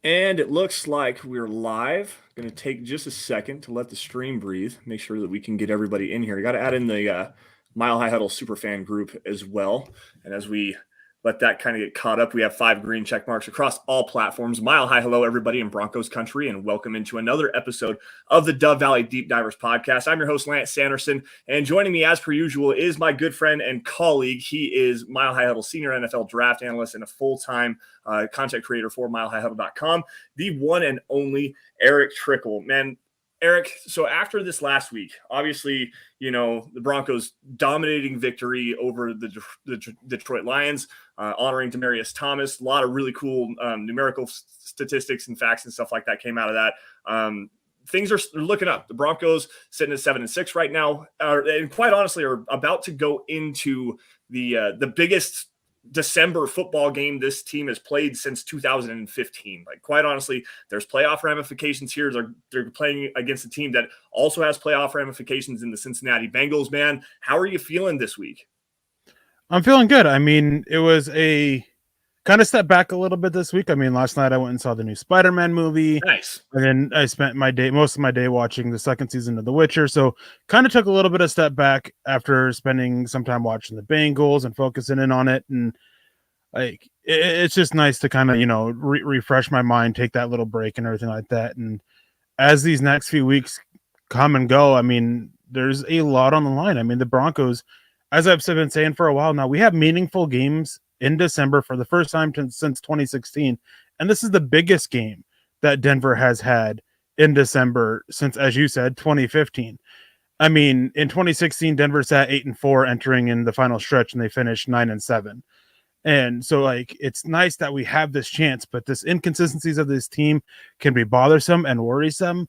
And it looks like we're live. Going to take just a second to let the stream breathe. Make sure that we can get everybody in here. Got to add in the Mile High Huddle Superfan group as well. And as we let that kind of get caught up, we have 5 green check marks across all platforms. Mile High Hello, everybody in Broncos country, and welcome into another episode of the Dove Valley Deep Divers podcast. I'm your host, Lance Sanderson, and joining me as per usual is my good friend and colleague. He is Mile High Huddle senior NFL draft analyst and a full-time content creator for milehighhuddle.com, the one and only Erick Trickel. Man, Erick, so after this last week, obviously, the Broncos dominating victory over the Detroit Lions, honoring Demaryius Thomas. A lot of really cool numerical statistics and facts and stuff like that came out of that. Things are looking up. The Broncos sitting at 7-6 right now, and quite honestly, are about to go into the biggest December football game this team has played since 2015. Like, quite honestly, there's playoff ramifications here. They're playing against a team that also has playoff ramifications in the Cincinnati Bengals. Man, how are you feeling this week? I'm feeling good. I mean, it was a kind of step back a little bit this week. I mean, last night I went and saw the new Spider-Man movie. Nice. And then I spent most of my day watching the second season of The Witcher. So kind of took a little bit of step back after spending some time watching the Bengals and focusing in on it. And like, it's just nice to kind of, refresh my mind, take that little break and everything like that. And as these next few weeks come and go, I mean, there's a lot on the line. I mean, the Broncos, as I've been saying for a while now, we have meaningful games in December for the first time since 2016. And this is the biggest game that Denver has had in December since, as you said, 2015. I mean, in 2016, Denver sat 8-4 entering in the final stretch, and they finished 9-7. And so, like, it's nice that we have this chance, but this inconsistencies of this team can be bothersome and worrisome.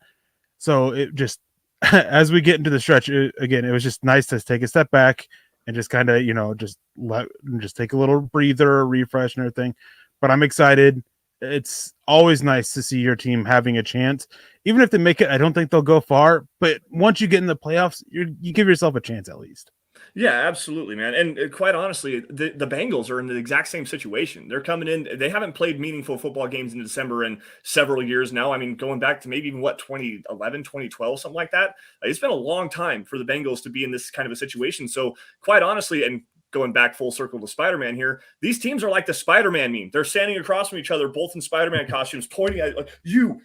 So it just, as we get into the stretch, it was just nice to take a step back and just kind of, just take a little breather, refresh and everything. But I'm excited. It's always nice to see your team having a chance. Even if they make it, I don't think they'll go far. But once you get in the playoffs, you give yourself a chance at least. Yeah, absolutely, man. And quite honestly, the Bengals are in the exact same situation. They're coming in. They haven't played meaningful football games in December in several years now. I mean, going back to maybe even 2011, 2012, something like that. It's been a long time for the Bengals to be in this kind of a situation. So quite honestly, and going back full circle to Spider-Man here, these teams are like the Spider-Man meme. They're standing across from each other, both in Spider-Man costumes, pointing at like, you.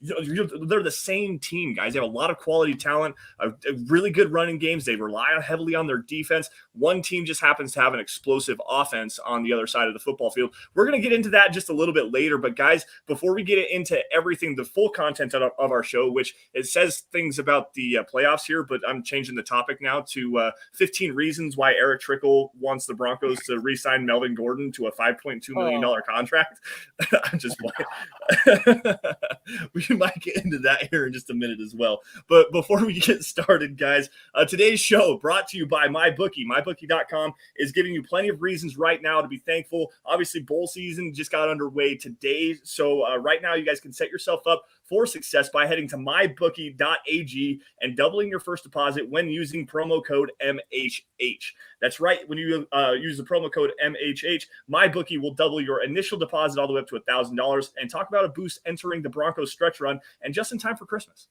They're the same team, guys. They have a lot of quality talent, really good running games. They rely heavily on their defense. One team just happens to have an explosive offense on the other side of the football field. We're going to get into that just a little bit later. But guys, before we get into everything, the full content of our show, which it says things about the playoffs here, but I'm changing the topic now to 15 reasons why Erick Trickel wants the Broncos to re-sign Melvin Gordon to a $5.2 million contract. I'm just playing. We might get into that here in just a minute as well. But before we get started, guys, today's show brought to you by MyBookie. MyBookie.com is giving you plenty of reasons right now to be thankful. Obviously, bowl season just got underway today. So right now, you guys can set yourself up for success by heading to mybookie.ag and doubling your first deposit when using promo code MHH. That's right. When you use the promo code MHH, MyBookie will double your initial deposit all the way up to $1,000. And talk about a boost entering the Broncos stretch run and just in time for Christmas.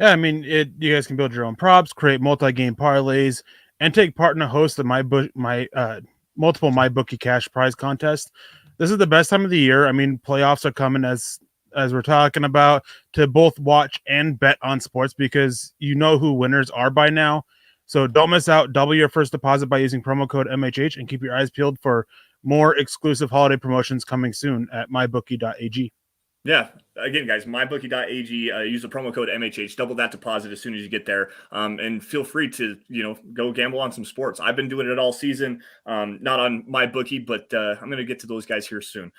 Yeah, I mean, you guys can build your own props, create multi-game parlays, and take part in a host of multiple MyBookie cash prize contests. This is the best time of the year. I mean, playoffs are coming as we're talking about, to both watch and bet on sports, because you know who winners are by now. So don't miss out. Double your first deposit by using promo code MHH and keep your eyes peeled for more exclusive holiday promotions coming soon at mybookie.ag. Yeah. Again, guys, mybookie.ag, use the promo code MHH, double that deposit as soon as you get there. And feel free to, go gamble on some sports. I've been doing it all season, not on MyBookie, but I'm going to get to those guys here soon.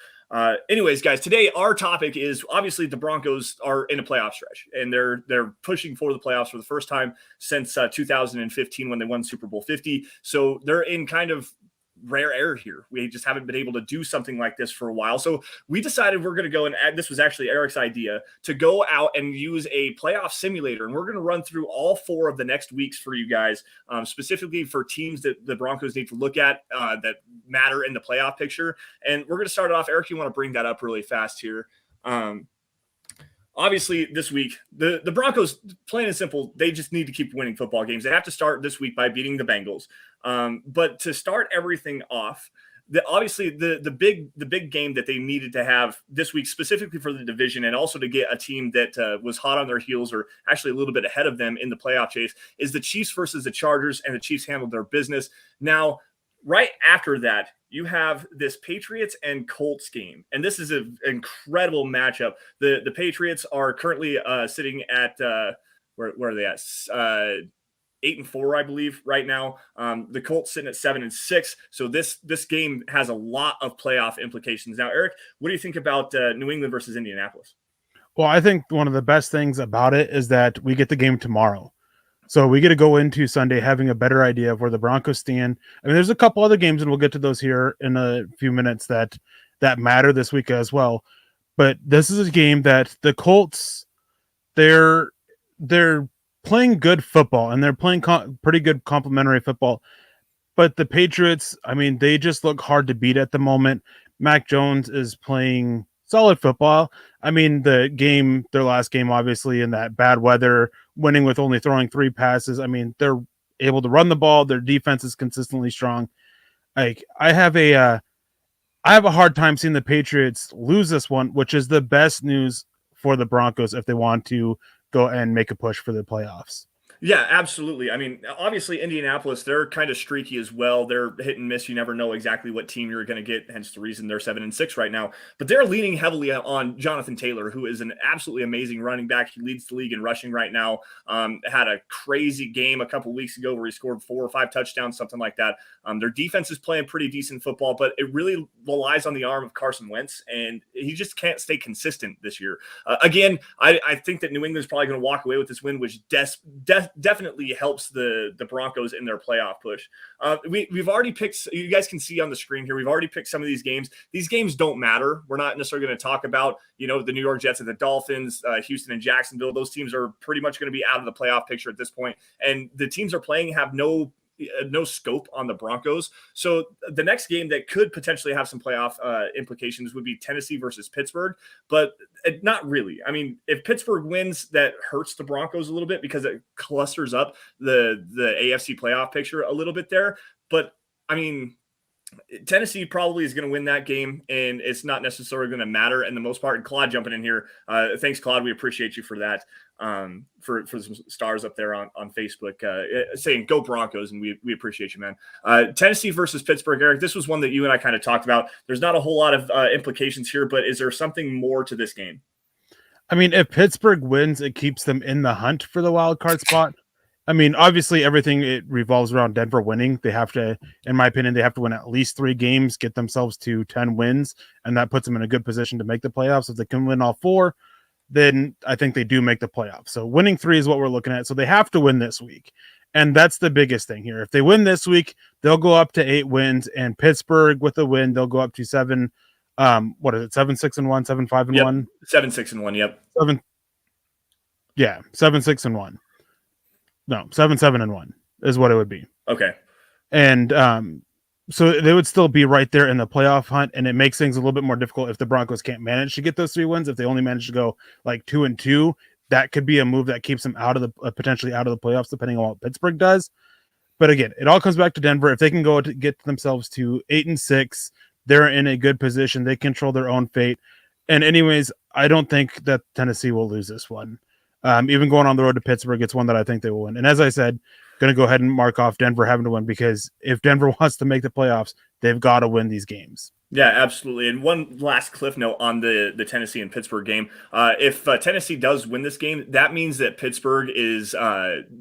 Anyways, guys, today our topic is obviously the Broncos are in a playoff stretch, and they're pushing for the playoffs for the first time since 2015 when they won Super Bowl 50. So they're in kind of rare air here. We just haven't been able to do something like this for a while. So we decided we're going to go and this was actually Erick's idea to go out and use a playoff simulator. And we're going to run through all 4 of the next weeks for you guys, specifically for teams that the Broncos need to look at that matter in the playoff picture. And we're going to start it off. Erick, you want to bring that up really fast here. Obviously, this week, the Broncos, plain and simple, they just need to keep winning football games. They have to start this week by beating the Bengals. But to start everything off, the big game that they needed to have this week, specifically for the division, and also to get a team that was hot on their heels or actually a little bit ahead of them in the playoff chase, is the Chiefs versus the Chargers, and the Chiefs handled their business. Now, right after that, you have this Patriots and Colts game, and this is an incredible matchup. The Patriots are currently sitting at where are they at? 8-4, I believe, right now. The Colts sitting at 7-6. So this game has a lot of playoff implications. Now, Erick, what do you think about New England versus Indianapolis? Well, I think one of the best things about it is that we get the game tomorrow. So we get to go into Sunday having a better idea of where the Broncos stand. I mean, there's a couple other games, and we'll get to those here in a few minutes that matter this week as well. But this is a game that the Colts, they're playing good football, and they're playing pretty good complementary football. But the Patriots, I mean, they just look hard to beat at the moment. Mac Jones is playing solid football. I mean, their last game, obviously, in that bad weather, winning with only throwing 3 passes. I mean, they're able to run the ball. Their defense is consistently strong. Like, I have a hard time seeing the Patriots lose this one, which is the best news for the Broncos if they want to go and make a push for the playoffs. Yeah, absolutely. I mean, obviously, Indianapolis, they're kind of streaky as well. They're hit and miss. You never know exactly what team you're going to get, hence the reason they're 7-6 right now. But they're leaning heavily on Jonathan Taylor, who is an absolutely amazing running back. He leads the league in rushing right now. Had a crazy game a couple weeks ago where he scored 4 or 5 touchdowns, something like that. Their defense is playing pretty decent football, but it really relies on the arm of Carson Wentz, and he just can't stay consistent this year. Again, I think that New England's probably going to walk away with this win, which definitely helps the Broncos in their playoff push. We've already picked, you guys can see on the screen here, we've already picked some of these games. These games don't matter. We're not necessarily going to talk about, the New York Jets and the Dolphins, Houston and Jacksonville. Those teams are pretty much going to be out of the playoff picture at this point. And the teams are playing have no scope on the Broncos. So the next game that could potentially have some playoff implications would be Tennessee versus Pittsburgh, but not really. I mean, if Pittsburgh wins, that hurts the Broncos a little bit because it clusters up the AFC playoff picture a little bit there. But I mean, Tennessee probably is going to win that game, and it's not necessarily going to matter in the most part. And Claude jumping in here. Thanks, Claude. We appreciate you for that. For some stars up there on Facebook saying go Broncos, and we appreciate you, man. Tennessee versus Pittsburgh, Erick. This was one that you and I kind of talked about. There's not a whole lot of implications here, but is there something more to this game? I mean, if Pittsburgh wins, it keeps them in the hunt for the wild card spot. I mean, obviously, everything it revolves around Denver winning. They have to, in my opinion, they have to win at least 3 games, get themselves to 10 wins, and that puts them in a good position to make the playoffs. If they can win all 4, then I think they do make the playoffs. So winning 3 is what we're looking at. So they have to win this week, and that's the biggest thing here. If they win this week, they'll go up to 8 wins, and Pittsburgh with a win, they'll go up to 7. What is it? 7-6-1, 7-5-1, 7-6-1. Yep. 7-6-1. No, 7-7-1 is what it would be. Okay. And so they would still be right there in the playoff hunt, and it makes things a little bit more difficult if the Broncos can't manage to get those 3 wins. If they only manage to go like 2-2, that could be a move that keeps them out of the potentially out of the playoffs, depending on what Pittsburgh does. But again, it all comes back to Denver. If they can go to get themselves to 8-6, they're in a good position. They control their own fate. And anyways, I don't think that Tennessee will lose this one. Even going on the road to Pittsburgh, it's one that I think they will win. And as I said, going to go ahead and mark off Denver having to win, because if Denver wants to make the playoffs, they've got to win these games. Yeah, absolutely. And one last cliff note on the Tennessee and Pittsburgh game. If Tennessee does win this game, that means that Pittsburgh is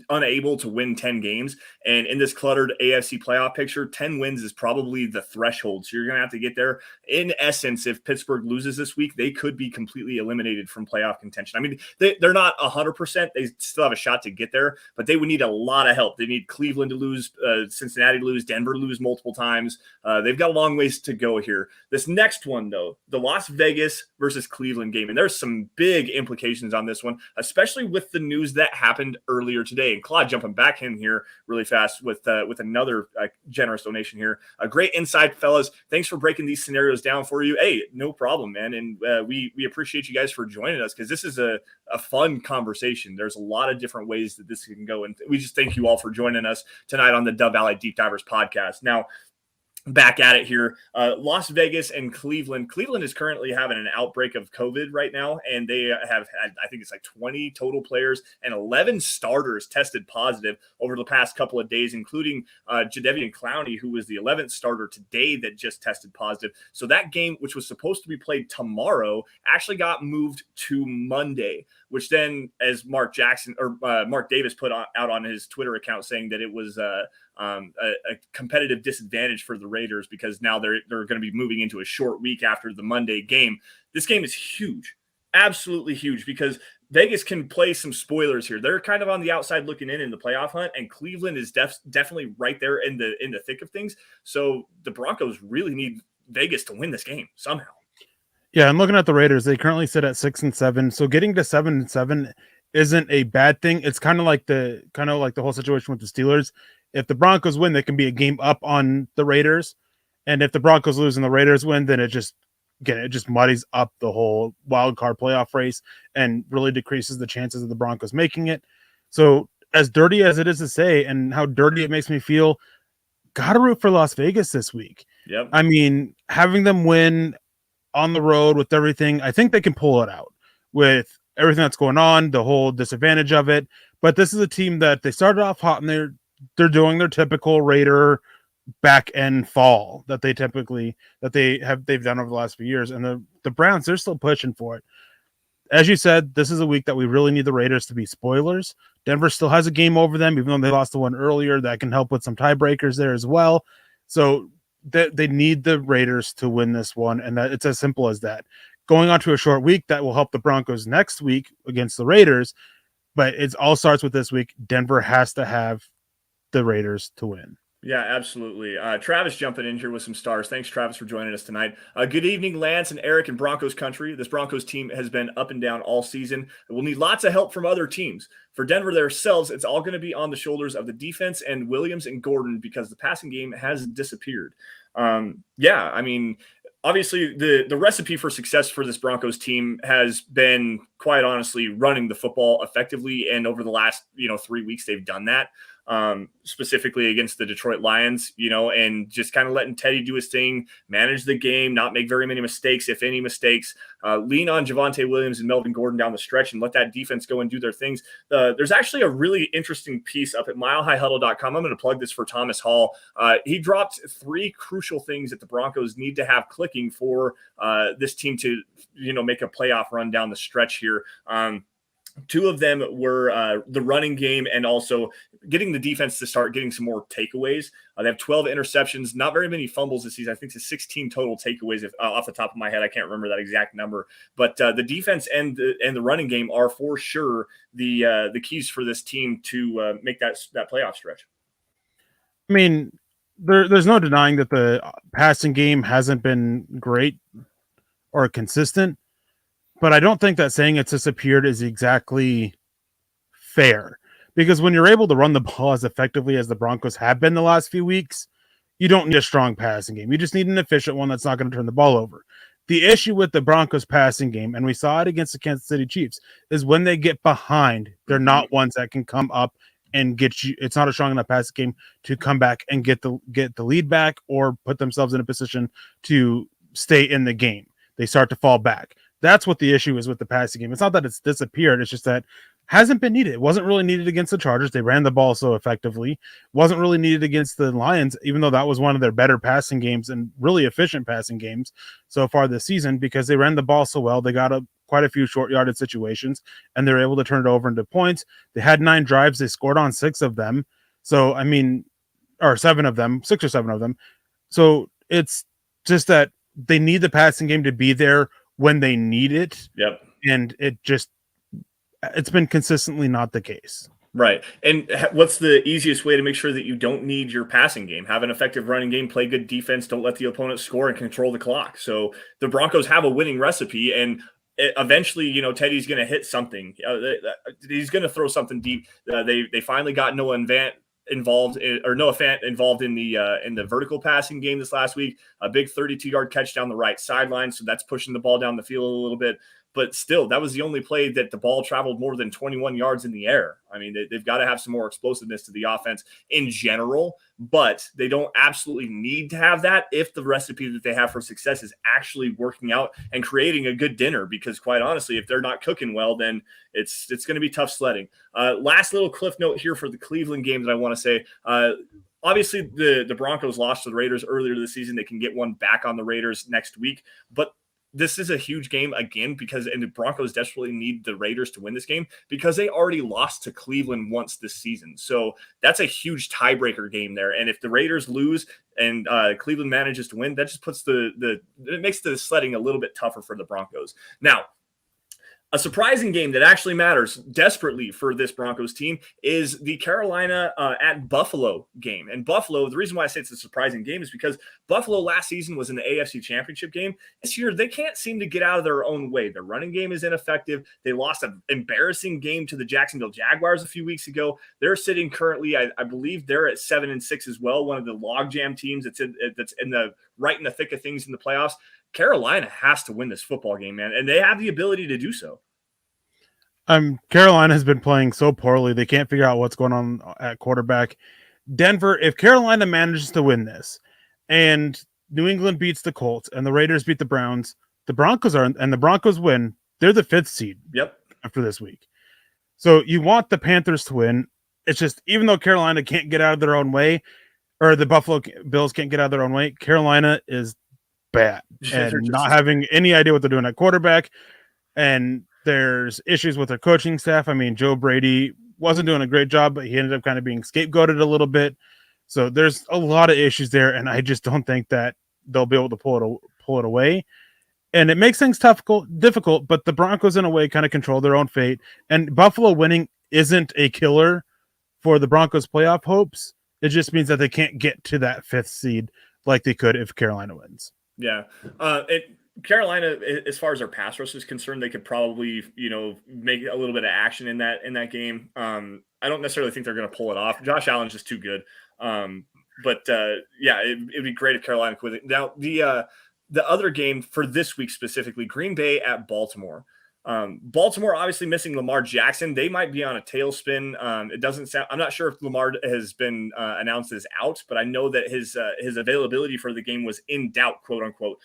unable to win 10 games. And in this cluttered AFC playoff picture, 10 wins is probably the threshold. So you're going to have to get there. In essence, if Pittsburgh loses this week, they could be completely eliminated from playoff contention. I mean, they're not 100%. They still have a shot to get there, but they would need a lot of help. They need Cleveland to lose, Cincinnati to lose, Denver to lose multiple times, they've got a long ways to go here. This next one, though, the Las Vegas versus Cleveland game, and there's some big implications on this one, especially with the news that happened earlier today. And Claude jumping back in here really fast with another generous donation here. A great insight, fellas. Thanks for breaking these scenarios down for you. Hey, no problem, man. And we appreciate you guys for joining us, because this is a fun conversation. There's a lot of different ways that this can go. And we just thank you all for joining us tonight on the Dove Valley Deep Divers podcast. Now, back at it here. Las Vegas and Cleveland. Cleveland is currently having an outbreak of COVID right now, and they have had, I think it's like 20 total players and 11 starters tested positive over the past couple of days, including Jadeveon Clowney, who was the 11th starter today that just tested positive. So that game, which was supposed to be played tomorrow, actually got moved to Monday, which then, as Mark Davis put out on his Twitter account, saying that it was a competitive disadvantage for the Raiders, because now they're going to be moving into a short week after the Monday game. This game is huge, absolutely huge, because Vegas can play some spoilers here. They're kind of on the outside looking in the playoff hunt, and Cleveland is definitely right there in the thick of things. So the Broncos really need Vegas to win this game somehow. Yeah, I'm looking at the Raiders. They currently sit at 6-7. So getting to 7-7 isn't a bad thing. It's kind of like the whole situation with the Steelers. If the Broncos win, they can be a game up on the Raiders. And if the Broncos lose and the Raiders win, then it just muddies up the whole wild card playoff race and really decreases the chances of the Broncos making it. So as dirty as it is to say, and how dirty it makes me feel, gotta root for Las Vegas this week. Yep. I mean, having them win on the road with everything, I think they can pull it out with everything that's going on, the whole disadvantage of it. But this is a team that they started off hot, and they're doing their typical Raider back end fall that they've done over the last few years. And the Browns, they're still pushing for it. As you said, this is a week that we really need the Raiders to be spoilers. Denver still has a game over them, even though they lost the one earlier. That can help with some tiebreakers there as well. So they need the Raiders to win this one, and that it's as simple as that. Going on to a short week, that will help the Broncos next week against the Raiders, but it all starts with this week. Denver has to have the Raiders to win. Yeah, absolutely. Travis jumping in here with some stars. Thanks, Travis, for joining us tonight. Good evening, Lance and Eric in Broncos country. This Broncos team has been up and down all season. We'll need lots of help from other teams. For Denver themselves, it's all going to be on the shoulders of the defense and Williams and Gordon, because the passing game has disappeared. Yeah, I mean, obviously the recipe for success for this Broncos team has been, quite honestly, running the football effectively. And over the last 3 weeks, they've done that. Specifically against the Detroit Lions, and just kind of letting Teddy do his thing, manage the game, not make very many mistakes, if any mistakes, lean on Javonte Williams and Melvin Gordon down the stretch and let that defense go and do their things. There's actually a really interesting piece up at milehighhuddle.com. I'm going to plug this for Thomas Hall. He dropped 3 crucial things that the Broncos need to have clicking for this team to, make a playoff run down the stretch here. 2 of them were the running game and also getting the defense to start getting some more takeaways. They have 12 interceptions, not very many fumbles this season. I think it's 16 total takeaways. If off the top of my head, I can't remember that exact number. But the defense and the running game are for sure the keys for this team to make that playoff stretch. I mean, there's no denying that the passing game hasn't been great or consistent. But I don't think that saying it's disappeared is exactly fair, because when you're able to run the ball as effectively as the Broncos have been the last few weeks, you don't need a strong passing game. You just need an efficient one that's not going to turn the ball over. The issue with the Broncos passing game, and we saw it against the Kansas City Chiefs, is when they get behind, they're not ones that can come up and get you. It's not a strong enough passing game to come back and get the lead back or put themselves in a position to stay in the game. They start to fall back. That's what the issue is with the passing game. It's not that it's disappeared. It's just that hasn't been needed. It wasn't really needed against the Chargers. They ran the ball so effectively. Wasn't really needed against the Lions, even though that was one of their better passing games and really efficient passing games so far this season, because they ran the ball so well. They got quite a few short yarded situations, and they were able to turn it over into points. They had 9 drives. They scored on 6 of them. So, I mean, or 7 of them, 6 or 7 of them. So it's just that they need the passing game to be there when they need it. Yep. And it's been consistently not the case. Right. And what's the easiest way to make sure that you don't need your passing game? Have an effective running game, play good defense, don't let the opponent score, and control the clock. So the Broncos have a winning recipe, and eventually, Teddy's going to hit something. He's going to throw something deep. They finally got Noah Fant involved in the vertical passing game this last week. A big 32-yard catch down the right sideline, so that's pushing the ball down the field a little bit. But still, that was the only play that the ball traveled more than 21 yards in the air. I mean, they've got to have some more explosiveness to the offense in general, but they don't absolutely need to have that if the recipe that they have for success is actually working out and creating a good dinner. Because quite honestly, if they're not cooking well, then it's going to be tough sledding. Last little cliff note here for the Cleveland game that I want to say. Obviously, the Broncos lost to the Raiders earlier this season. They can get one back on the Raiders next week, but this is a huge game again and the Broncos desperately need the Raiders to win this game because they already lost to Cleveland once this season. So that's a huge tiebreaker game there. And if the Raiders lose and Cleveland manages to win, that just puts it makes the sledding a little bit tougher for the Broncos. Now, a surprising game that actually matters desperately for this Broncos team is the Carolina at Buffalo game. And Buffalo, the reason why I say it's a surprising game is because Buffalo last season was in the AFC Championship game. This year, they can't seem to get out of their own way. Their running game is ineffective. They lost an embarrassing game to the Jacksonville Jaguars a few weeks ago. They're sitting currently, I believe they're at 7-6 as well, one of the logjam teams that's right in the thick of things in the playoffs. Carolina has to win this football game, man, and they have the ability to do so. Carolina has been playing so poorly. They can't figure out what's going on at quarterback. Denver, if Carolina manages to win this and New England beats the Colts and the Raiders beat the Browns, the Broncos win, they're the 5th seed. Yep. After this week. So you want the Panthers to win. It's just, even though Carolina can't get out of their own way, or the Buffalo Bills can't get out of their own way, Carolina is bad and not having any idea what they're doing at quarterback. And there's issues with their coaching staff. I mean, Joe Brady wasn't doing a great job, but he ended up kind of being scapegoated a little bit. So there's a lot of issues there, and I just don't think that they'll be able to pull it away. And it makes things difficult, but the Broncos, in a way, kind of control their own fate. And Buffalo winning isn't a killer for the Broncos' playoff hopes. It just means that they can't get to that 5th seed like they could if Carolina wins. Yeah. Carolina, as far as their pass rush is concerned, they could probably, make a little bit of action in that game. I don't necessarily think they're going to pull it off. Josh Allen's just too good. But it'd be great if Carolina could win it. Now, the other game for this week specifically, Green Bay at Baltimore. Baltimore obviously missing Lamar Jackson. They might be on a tailspin. It doesn't sound. I'm not sure if Lamar has been announced as out, but I know that his availability for the game was in doubt, quote unquote.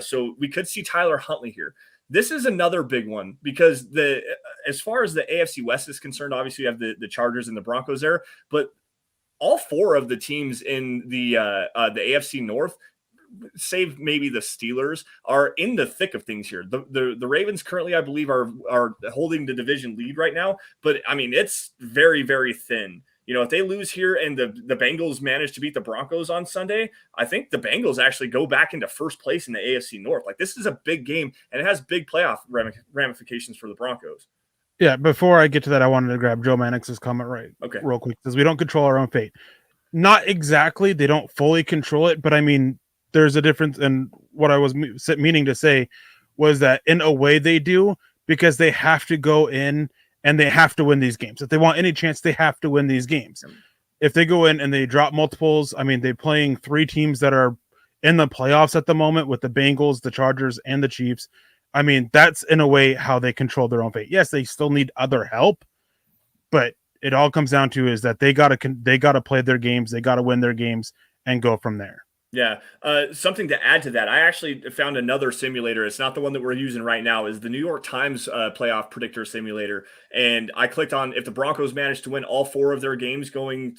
So we could see Tyler Huntley here. This is another big one because as far as the AFC West is concerned, obviously you have the Chargers and the Broncos there, but all 4 of the teams in the AFC North, save maybe the Steelers, are in the thick of things here. The Ravens currently, I believe, are holding the division lead right now, but I mean, it's very, very thin. If they lose here and the Bengals manage to beat the Broncos on Sunday, I think the Bengals actually go back into first place in the AFC North. Like, this is a big game, and it has big playoff ramifications for the Broncos. Yeah, before I get to that, I wanted to grab Joe Mannix's comment real quick, because we don't control our own fate. Not exactly. They don't fully control it, but I mean, there's a difference. And what I was meaning to say was that in a way they do, because they have to go in and they have to win these games. If they want any chance, they have to win these games. If they go in and they drop multiples, I mean, they're playing 3 teams that are in the playoffs at the moment with the Bengals, the Chargers, and the Chiefs. I mean, that's in a way how they control their own fate. Yes, they still need other help, but it all comes down to is that they got to play their games, they got to win their games, and go from there. Yeah. Something to add to that, I actually found another simulator. It's not the one that we're using right now. Is the New York Times playoff predictor simulator. And I clicked on, if the Broncos manage to win all 4 of their games going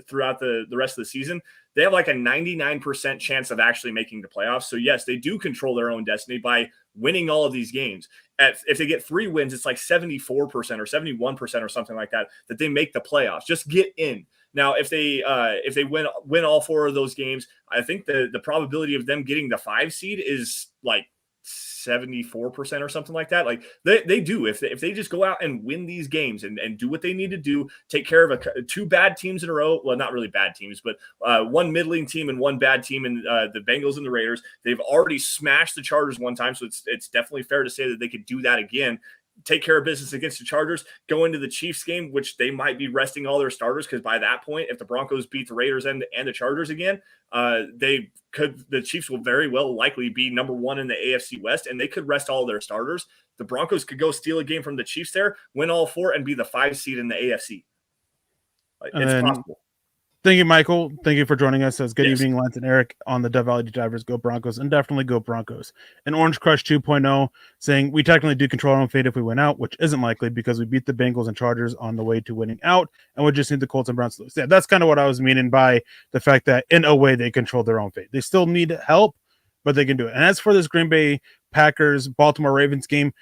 throughout the rest of the season, they have like a 99% chance of actually making the playoffs. So yes, they do control their own destiny by winning all of these games. If they get 3 wins, it's like 74% or 71% or something like that they make the playoffs. Just get in. Now, if they win all 4 of those games, I think the probability of them getting the 5 seed is like 74% or something like that. Like they do. If they just go out and win these games and do what they need to do, take care of two bad teams in a row. Well, not really bad teams, but one middling team and one bad team, and the Bengals and the Raiders. They've already smashed the Chargers one time, so it's definitely fair to say that they could do that again. Take care of business against the Chargers, go into the Chiefs game, which they might be resting all their starters, because by that point, if the Broncos beat the Raiders and the Chargers again, the Chiefs will very well likely be number one in the AFC West, and they could rest all their starters. The Broncos could go steal a game from the Chiefs there, win all four, and be the 5 seed in the AFC. It's possible. Thank you, Michael. Thank you for joining us. As good evening, Lance and Eric on the Death Valley Divers. Go Broncos, and definitely go Broncos. And Orange Crush 2.0 saying we technically do control our own fate if we win out, which isn't likely because we beat the Bengals and Chargers on the way to winning out, and we just need the Colts and Browns to lose. Yeah, that's kind of what I was meaning by the fact that in a way they control their own fate. They still need help, but they can do it. And as for this Green Bay Packers Baltimore Ravens game,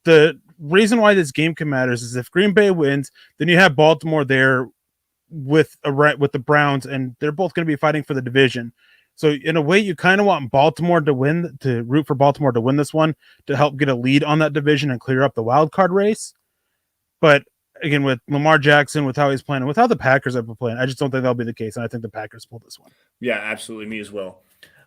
the reason why this game can matter is if Green Bay wins, then you have Baltimore there with the Browns, and they're both going to be fighting for the division. So in a way, you kind of want Baltimore to win, to root for Baltimore to win this one, to help get a lead on that division and clear up the wild card race. But again, with Lamar Jackson, with how he's playing, and with how the Packers have been playing, I just don't think that'll be the case. And I think the Packers pull this one. Yeah, absolutely. Me as well.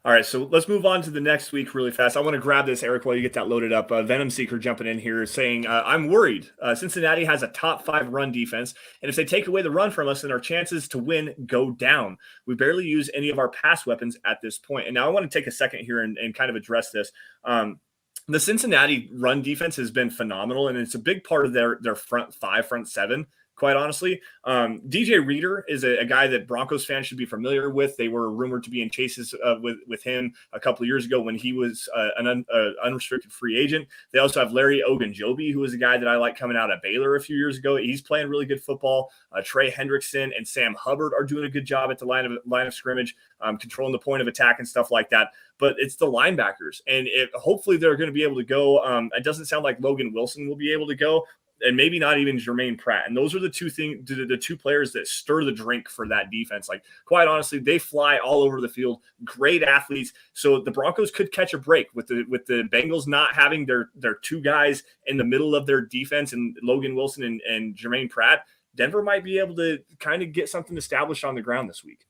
All right, so let's move on to the next week really fast. I want to grab this, Eric, while you get that loaded up. Venom Seeker jumping in here saying, I'm worried. Cincinnati has a top 5 run defense, and if they take away the run from us, then our chances to win go down. We barely use any of our pass weapons at this point. And now I want to take a second here and kind of address this. The Cincinnati run defense has been phenomenal, and it's a big part of their front 5, front 7. Quite honestly, DJ Reader is a guy that Broncos fans should be familiar with. They were rumored to be in chases with him a couple of years ago when he was an unrestricted free agent. They also have Larry Ogunjobi, who is a guy that I like coming out of Baylor a few years ago. He's playing really good football. Trey Hendrickson and Sam Hubbard are doing a good job at the line of scrimmage, controlling the point of attack and stuff like that. But it's the linebackers, and hopefully they're going to be able to go. It doesn't sound like Logan Wilson will be able to go, and maybe not even Jermaine Pratt. And those are the two players that stir the drink for that defense. Like, quite honestly, they fly all over the field, great athletes. So the Broncos could catch a break with the Bengals not having their 2 guys in the middle of their defense, and Logan Wilson and Jermaine Pratt. Denver might be able to kind of get something established on the ground this week.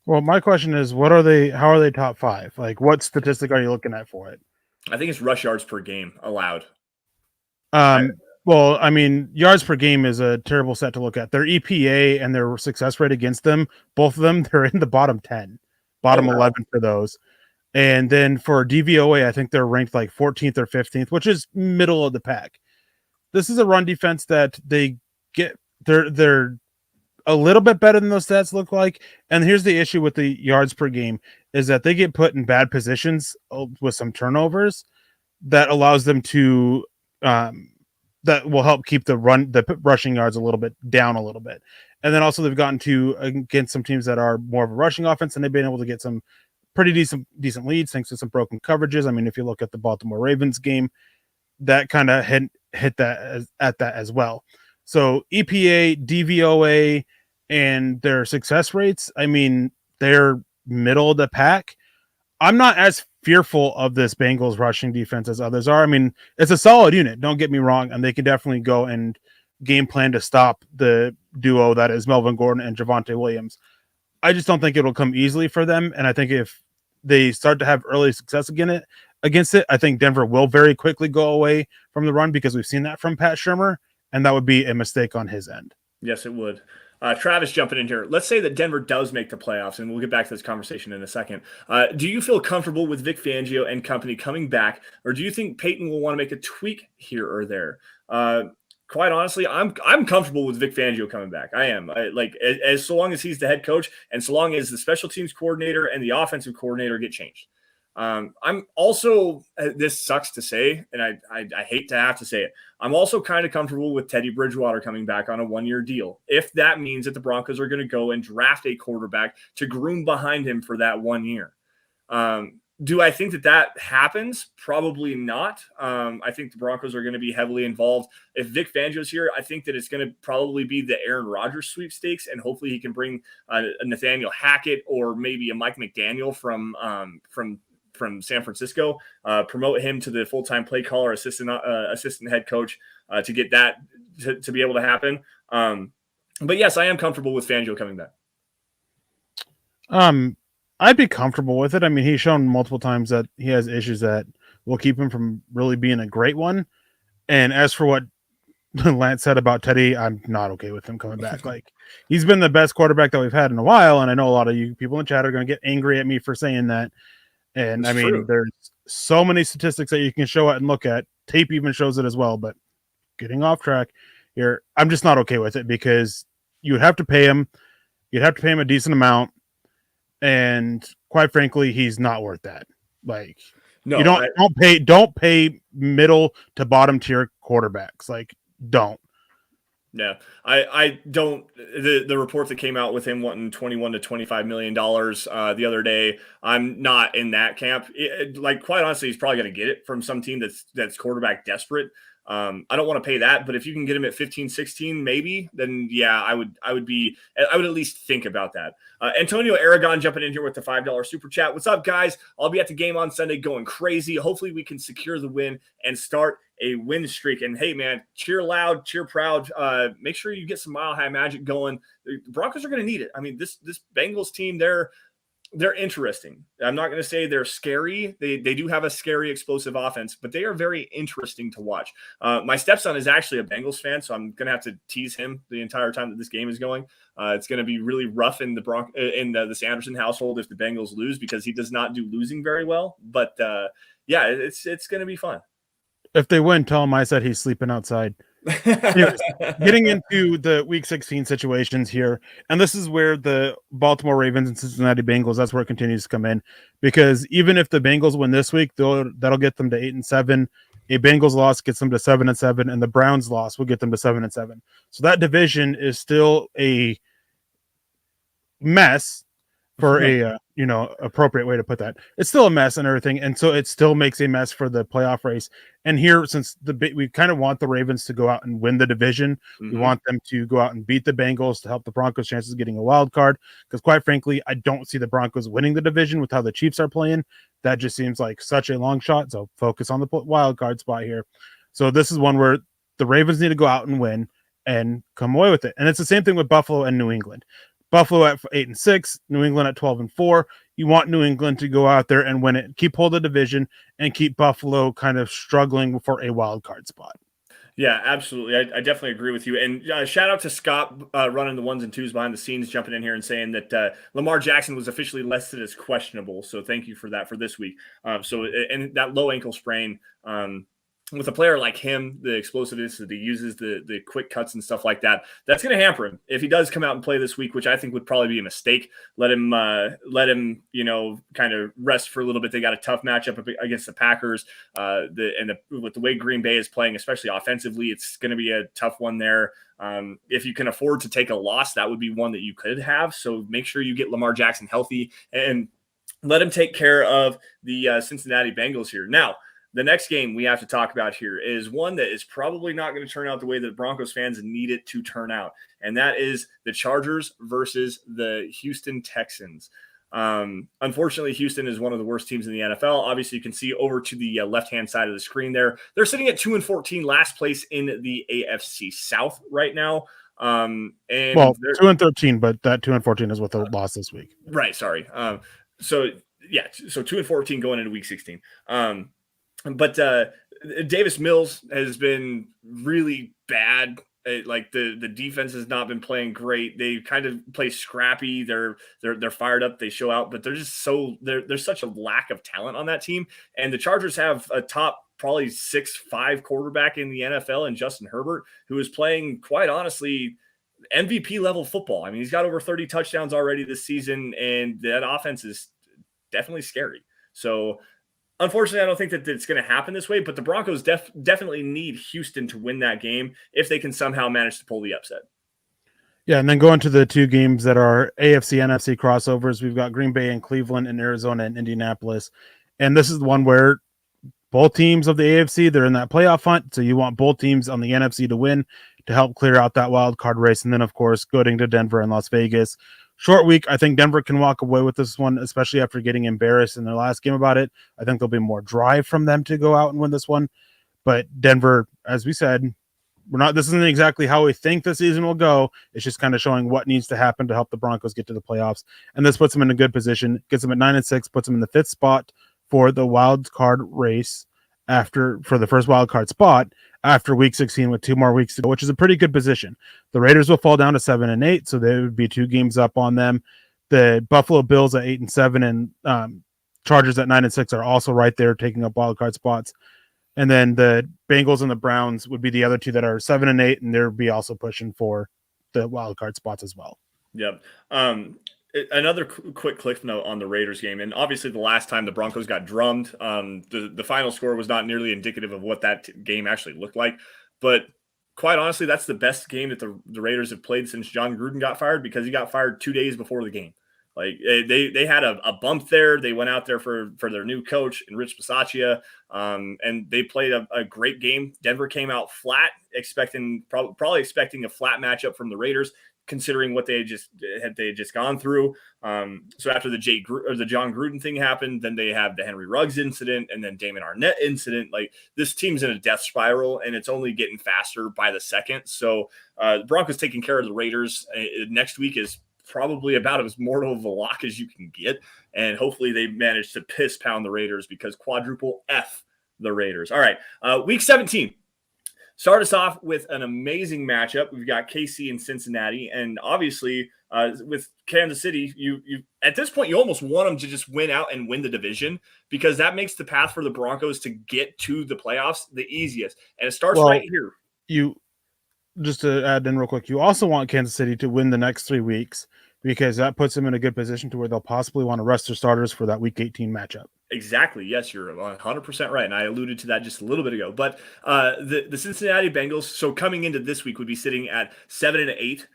Well, my question is, how are they top 5? Like, what statistic are you looking at for it? I think it's rush yards per game allowed. Well, I mean, yards per game is a terrible set to look at. Their EPA and their success rate against them, both of them, they're in the bottom 10, bottom 11 for those. And then for DVOA, I think they're ranked like 14th or 15th, which is middle of the pack. This is a run defense that they get. They're a little bit better than those stats look like. And here's the issue with the yards per game is that they get put in bad positions with some turnovers that allows them to that will help keep the rushing yards a little bit down a little bit. And then also they've gotten to against some teams that are more of a rushing offense, and they've been able to get some pretty decent leads thanks to some broken coverages. I mean, if you look at the Baltimore Ravens game, that kind of hit that at that as well. So EPA, DVOA, and their success rates, I mean, they're middle of the pack. I'm not as fearful of this Bengals rushing defense as others are. I mean, it's a solid unit, don't get me wrong, and they can definitely go and game plan to stop the duo that is Melvin Gordon and Javonte Williams. I just don't think it'll come easily for them, and I think if they start to have early success against it, I think Denver will very quickly go away from the run because we've seen that from Pat Shurmur, and that would be a mistake on his end. Yes, it would. Travis jumping in here. Let's say that Denver does make the playoffs, and we'll get back to this conversation in a second. Do you feel comfortable with Vic Fangio and company coming back, or do you think Peyton will want to make a tweak here or there? Quite honestly, I'm comfortable with Vic Fangio coming back. I am. As so long as he's the head coach, and so long as the special teams coordinator and the offensive coordinator get changed. I'm also, this sucks to say, and I hate to have to say it, I'm also kind of comfortable with Teddy Bridgewater coming back on a 1-year deal, if that means that the Broncos are going to go and draft a quarterback to groom behind him for that 1 year. Do I think that happens? Probably not. I think the Broncos are going to be heavily involved. If Vic Fangio's here, I think that it's going to probably be the Aaron Rodgers sweepstakes, and hopefully he can bring a Nathaniel Hackett or maybe a Mike McDaniel from from San Francisco, promote him to the full-time play caller, assistant head coach, to get that to be able to happen. But yes, I am comfortable with Fangio coming back. I'd be comfortable with it. I mean, he's shown multiple times that he has issues that will keep him from really being a great one. And as for what Lance said about Teddy, I'm not okay with him coming back. Like, he's been the best quarterback that we've had in a while, and I know a lot of you people in chat are going to get angry at me for saying that. And It's I mean, true. there's so many statistics that you can show it and look at. Tape even shows it as well. But getting off track here, I'm just not okay with it because you would have to pay him. You'd have to pay him a decent amount, and quite frankly, he's not worth that. Like, No, you don't pay middle to bottom tier quarterbacks. Like, don't. Yeah, I don't. The report that came out with him wanting $21 to $25 million the other day, I'm not in that camp. Like, quite honestly, he's probably going to get it from some team that's quarterback desperate. I don't want to pay that, but if you can get him at 15, 16, maybe, then yeah, I would at least think about that. Antonio Aragon jumping in here with the $5 super chat. What's up, guys? I'll be at the game on Sunday going crazy. Hopefully we can secure the win and start a win streak. And hey, man, cheer loud, cheer proud. Make sure you get some Mile High Magic going. The Broncos are going to need it. I mean, this Bengals team, they're interesting. I'm not going to say they're scary. They do have a scary, explosive offense, but they are very interesting to watch. My stepson is actually a Bengals fan, so I'm going to have to tease him the entire time that this game is going. It's going to be really rough in the Sanderson household if the Bengals lose, because he does not do losing very well. But yeah, it's going to be fun. If they win, tell him I said he's sleeping outside. Anyways, getting into the week 16 situations here, and this is where the Baltimore Ravens and Cincinnati Bengals, that's where it continues to come in, because even if the Bengals win this week, that'll get them to 8-7. A Bengals loss gets them to 7-7, and the Browns loss will get them to 7-7. So that division is still a mess, for a appropriate way to put that. It's still a mess and everything, and so it still makes a mess for the playoff race. And here, since we kind of want the Ravens to go out and win the division, we want them to go out and beat the Bengals to help the Broncos' chances of getting a wild card. Because quite frankly, I don't see the Broncos winning the division with how the Chiefs are playing. That just seems like such a long shot. So focus on the wild card spot here. So this is one where the Ravens need to go out and win and come away with it. And it's the same thing with Buffalo and New England. Buffalo at 8-6, New England at 12-4. You want New England to go out there and win it, keep hold of the division, and keep Buffalo kind of struggling for a wild card spot. Yeah, absolutely. I definitely agree with you. And shout out to Scott running the ones and twos behind the scenes, jumping in here and saying that Lamar Jackson was officially listed as questionable. So thank you for that for this week. And that low ankle sprain, with a player like him, the explosiveness that he uses, the quick cuts and stuff like that, that's going to hamper him if he does come out and play this week, which I think would probably be a mistake. Let him, kind of rest for a little bit. They got a tough matchup against the Packers, with the way Green Bay is playing, especially offensively, it's going to be a tough one there. If you can afford to take a loss, that would be one that you could have. So make sure you get Lamar Jackson healthy and let him take care of the Cincinnati Bengals here. Now, the next game we have to talk about here is one that is probably not going to turn out the way that Broncos fans need it to turn out, and that is the Chargers versus the Houston Texans. Unfortunately, Houston is one of the worst teams in the NFL. Obviously, you can see over to the left-hand side of the screen there. They're sitting at 2-14, last place in the AFC South right now. And 2-13, but that 2-14 is with the loss this week. Right, sorry. So 2-14 going into week 16. But Davis Mills has been really bad. Like the defense has not been playing great. They kind of play scrappy. They're fired up. They show out, but they're just there's such a lack of talent on that team. And the Chargers have a top probably 6'5" quarterback in the NFL, and Justin Herbert, who is playing, quite honestly, MVP level football. I mean, he's got over 30 touchdowns already this season, and that offense is definitely scary. So unfortunately, I don't think that it's going to happen this way, but the Broncos definitely need Houston to win that game if they can somehow manage to pull the upset. Yeah, and then going to the two games that are AFC, NFC crossovers, we've got Green Bay and Cleveland and Arizona and Indianapolis. And this is the one where both teams of the AFC, they're in that playoff hunt, so you want both teams on the NFC to win to help clear out that wild card race. And then, of course, going to Denver and Las Vegas short week. I think Denver can walk away with this one, especially after getting embarrassed in their last game about it. I think there'll be more drive from them to go out and win this one. But Denver, as we said, this isn't exactly how we think the season will go. It's just kind of showing what needs to happen to help the Broncos get to the playoffs. And this puts them in a good position, gets them at 9-6, puts them in the 5th spot for the wild card race for the first wild card spot after week 16 with 2 more weeks to go, which is a pretty good position. The Raiders will fall down to 7-8, so they would be 2 games up on them. The Buffalo Bills at 8-7 and Chargers at 9-6 are also right there taking up wild card spots. And then the Bengals and the Browns would be the other 2 that are 7-8, and they'll be also pushing for the wild card spots as well. Yep. Another quick cliff note on the Raiders game, and obviously the last time the Broncos got drummed, the final score was not nearly indicative of what that game actually looked like. But quite honestly, that's the best game that the Raiders have played since John Gruden got fired, because he got fired 2 days before the game. Like they had a bump there. They went out there for their new coach and Rich Bisaccia, and they played a great game. Denver came out flat, probably expecting a flat matchup from the Raiders, considering what they had just gone through. So after the John Gruden thing happened, then they have the Henry Ruggs incident and then Damon Arnett incident. Like, this team's in a death spiral, and it's only getting faster by the second. So the Broncos taking care of the Raiders next week is probably about as mortal of a lock as you can get. And hopefully they manage to piss pound the Raiders, because quadruple F the Raiders. All right. Week 17. Start us off with an amazing matchup. We've got KC and Cincinnati, and obviously with Kansas City, you at this point you almost want them to just win out and win the division, because that makes the path for the Broncos to get to the playoffs the easiest. And it starts right here. Just to add in real quick, you also want Kansas City to win the next 3 weeks, because that puts them in a good position to where they'll possibly want to rest their starters for that Week 18 matchup. Exactly. Yes, you're 100% right. And I alluded to that just a little bit ago. But the Cincinnati Bengals, so coming into this week, would be sitting at 7-8.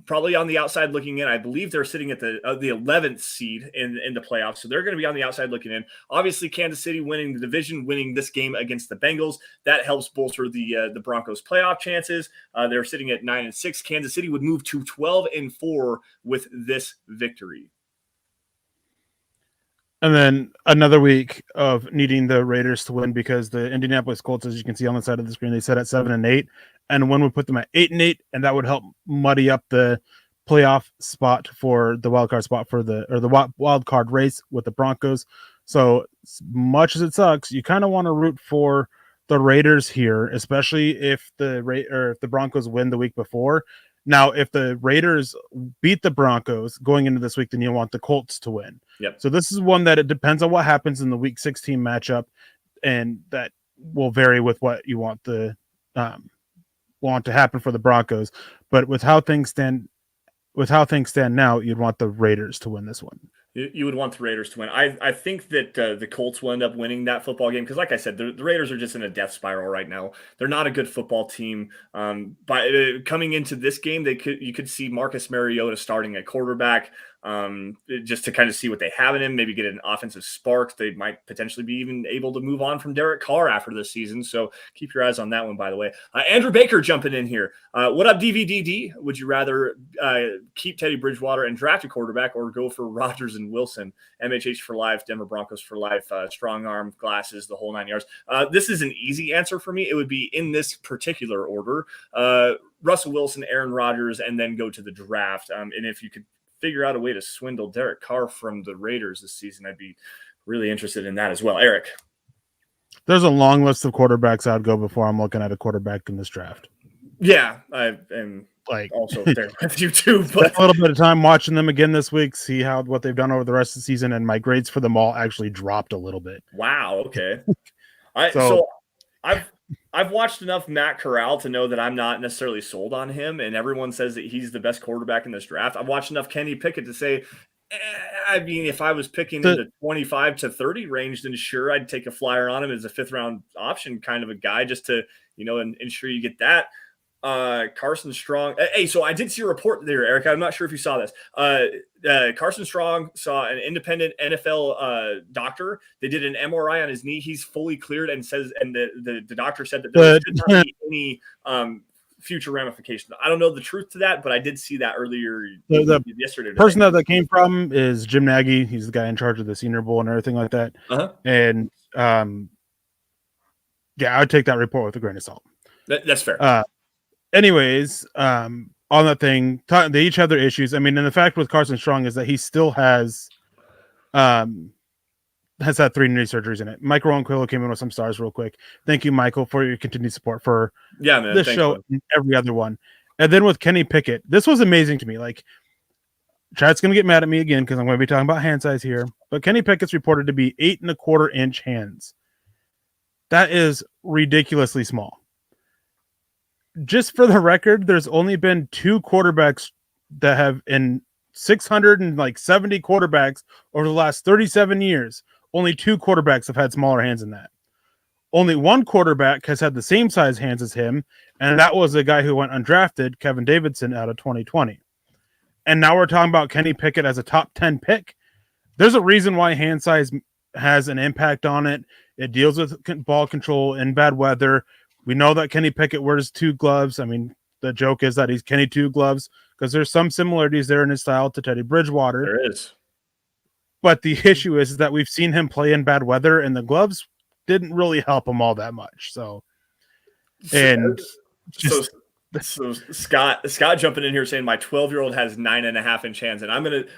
Probably on the outside looking in. I believe they're sitting at the 11th seed in the playoffs. So they're going to be on the outside looking in. Obviously, Kansas City winning the division, winning this game against the Bengals, that helps bolster the Broncos' playoff chances. They're sitting at 9-6. Kansas City would move to 12-4 with this victory. And then another week of needing the Raiders to win, because the Indianapolis Colts, as you can see on the side of the screen, they set at 7-8, and one would put them at 8-8, and that would help muddy up the playoff spot for the wild card spot for the wild card race with the Broncos. So as much as it sucks, you kind of want to root for the Raiders here, especially if the Broncos win the week before. Now, if the Raiders beat the Broncos going into this week, then you want the Colts to win. Yep. So this is one that it depends on what happens in the Week 16 matchup, and that will vary with what you want to happen for the Broncos. But with how things stand now, you'd want the Raiders to win this one. You would want the Raiders to win. I think that the Colts will end up winning that football game, because, like I said, the Raiders are just in a death spiral right now. They're not a good football team. Coming into this game, you could see Marcus Mariota starting at quarterback, just to kind of see what they have in him, maybe get an offensive spark. They might potentially be even able to move on from Derek Carr after this season. So keep your eyes on that one, by the way. Andrew Baker jumping in here. What up, DVDD? Would you rather keep Teddy Bridgewater and draft a quarterback, or go for Rodgers and Wilson? MHH for life, Denver Broncos for life, strong arm, glasses, the whole 9 yards. This is an easy answer for me. It would be in this particular order. Russell Wilson, Aaron Rodgers, and then go to the draft. And if you could figure out a way to swindle Derek Carr from the Raiders this season, I'd be really interested in that as well. Eric? There's a long list of quarterbacks I'd go before I'm looking at a quarterback in this draft. Yeah, I am also there with you too. But a little bit of time watching them again this week, see what they've done over the rest of the season, and my grades for them all actually dropped a little bit. Wow. Okay. So I've watched enough Matt Corral to know that I'm not necessarily sold on him, and everyone says that he's the best quarterback in this draft. I've watched enough Kenny Pickett to say, I mean, if I was picking in the 25 to 30 range, then sure, I'd take a flyer on him as a 5th round option kind of a guy, just to, ensure you get that. Carson Strong. Hey, so I did see a report there, Eric. I'm not sure if you saw this. Carson Strong saw an independent NFL doctor. They did an MRI on his knee. He's fully cleared, and the doctor said that there should not be any future ramifications. I don't know the truth to that, but I did see that earlier The yesterday. person that came from is Jim Nagy. He's the guy in charge of the Senior Bowl and everything like that. And yeah, I would take that report with a grain of salt. That's fair. Anyways, on that thing, they each have their issues. I mean, and the fact with Carson Strong is that he still has had 3 knee surgeries in it. Michael Ronquillo came in with some stars real quick. Thank you, Michael, for your continued support for this show man. and every other one. And then with Kenny Pickett, this was amazing to me. Like, Chad's going to get mad at me again because I'm going to be talking about hand size here. But Kenny Pickett's reported to be 8.25-inch hands. That is ridiculously small. Just for the record, there's only been 2 quarterbacks that have, in 670 quarterbacks over the last 37 years, only 2 quarterbacks have had smaller hands than that. Only 1 quarterback has had the same size hands as him, and that was a guy who went undrafted, Kevin Davidson, out of 2020. And now we're talking about Kenny Pickett as a top 10 pick. There's a reason why hand size has an impact on it. It deals with ball control in bad weather. We know that Kenny Pickett wears 2 gloves. I mean, the joke is that he's Kenny 2 gloves because there's some similarities there in his style to Teddy Bridgewater. There is. But the issue is that we've seen him play in bad weather, and the gloves didn't really help him all that much. So Scott jumping in here saying my 12-year-old has 9.5-inch hands, and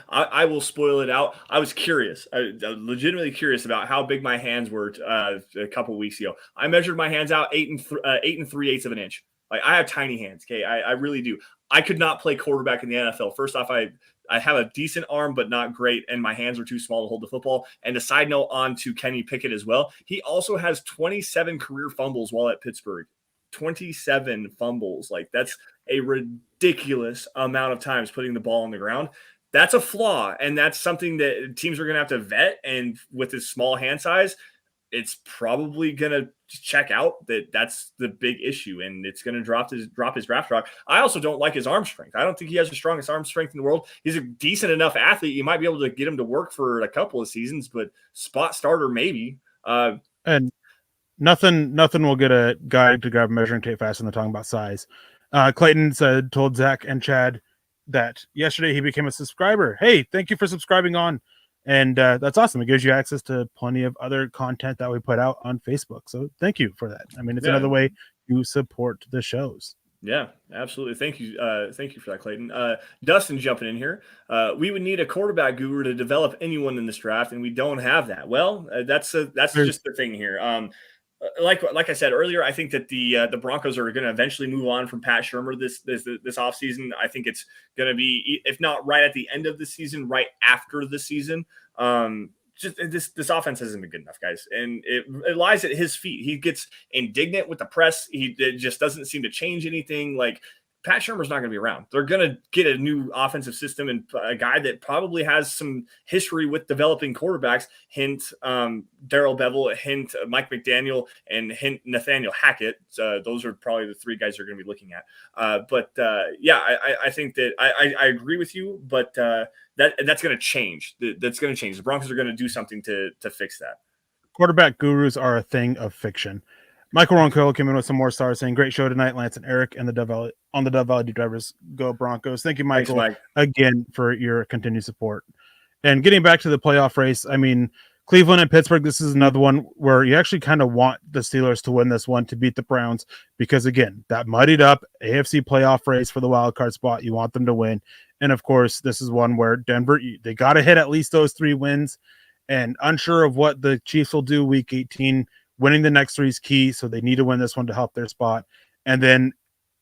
I will spoil it out. I was curious, legitimately curious about how big my hands were a couple of weeks ago. I measured my hands out 8 3/8 of an inch. Like, I have tiny hands. Okay, I really do. I could not play quarterback in the NFL. First off, I have a decent arm, but not great, and my hands are too small to hold the football. And a side note on to Kenny Pickett as well. He also has 27 career fumbles while at Pittsburgh. 27 fumbles. Like, that's a ridiculous amount of times putting the ball on the ground. That's a flaw, and that's something that teams are going to have to vet. And with his small hand size, it's probably going to check out that's the big issue, and it's going to drop his draft stock. I also don't like his arm strength. I don't think he has the strongest arm strength in the world. He's a decent enough athlete. You might be able to get him to work for a couple of seasons, but spot starter maybe. And nothing will get a guy to grab a measuring tape fast when they're talking about size. Clayton told Zach and Chad that yesterday he became a subscriber. Hey, thank you for subscribing on. And that's awesome. It gives you access to plenty of other content that we put out on Facebook. So thank you for that. I mean, it's another way to support the shows. Yeah, absolutely. Thank you. Thank you for that, Clayton. Dustin jumping in here. We would need a quarterback guru to develop anyone in this draft, and we don't have that. Well, that's just the thing here. Like I said earlier, I think that the Broncos are going to eventually move on from Pat Shurmur this offseason. I think it's going to be, if not right at the end of the season, right after the season. Just this offense hasn't been good enough, guys, and it lies at his feet. He gets indignant with the press. It just doesn't seem to change anything. Like, Pat Shurmur's not going to be around. They're going to get a new offensive system and a guy that probably has some history with developing quarterbacks. Hint Darrell Bevel, hint Mike McDaniel, and hint Nathaniel Hackett. Those are probably the 3 guys they're going to be looking at. I think that I agree with you, but that's going to change. That's going to change. The Broncos are going to do something to fix that. Quarterback gurus are a thing of fiction. Michael Ronquillo came in with some more stars saying, great show tonight, Lance and Eric, and the Dove Valley Drivers. Go Broncos. Thank you, Michael, Thanks, Mike, again for your continued support. And getting back to the playoff race, I mean, Cleveland and Pittsburgh, this is another one where you actually kind of want the Steelers to win this one to beat the Browns because, again, that muddied up AFC playoff race for the wild card spot. You want them to win. And, of course, this is one where Denver, they got to hit at least those 3 wins. And unsure of what the Chiefs will do week 18, winning the next 3 is key, so they need to win this one to help their spot. And then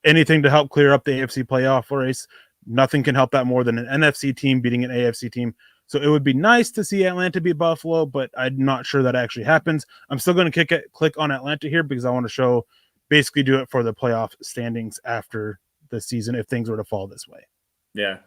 anything to help clear up the AFC playoff race, nothing can help that more than an NFC team beating an AFC team. So it would be nice to see Atlanta beat Buffalo, but I'm not sure that actually happens. I'm still going to click on Atlanta here because I want to basically do it for the playoff standings after the season if things were to fall this way. Yeah.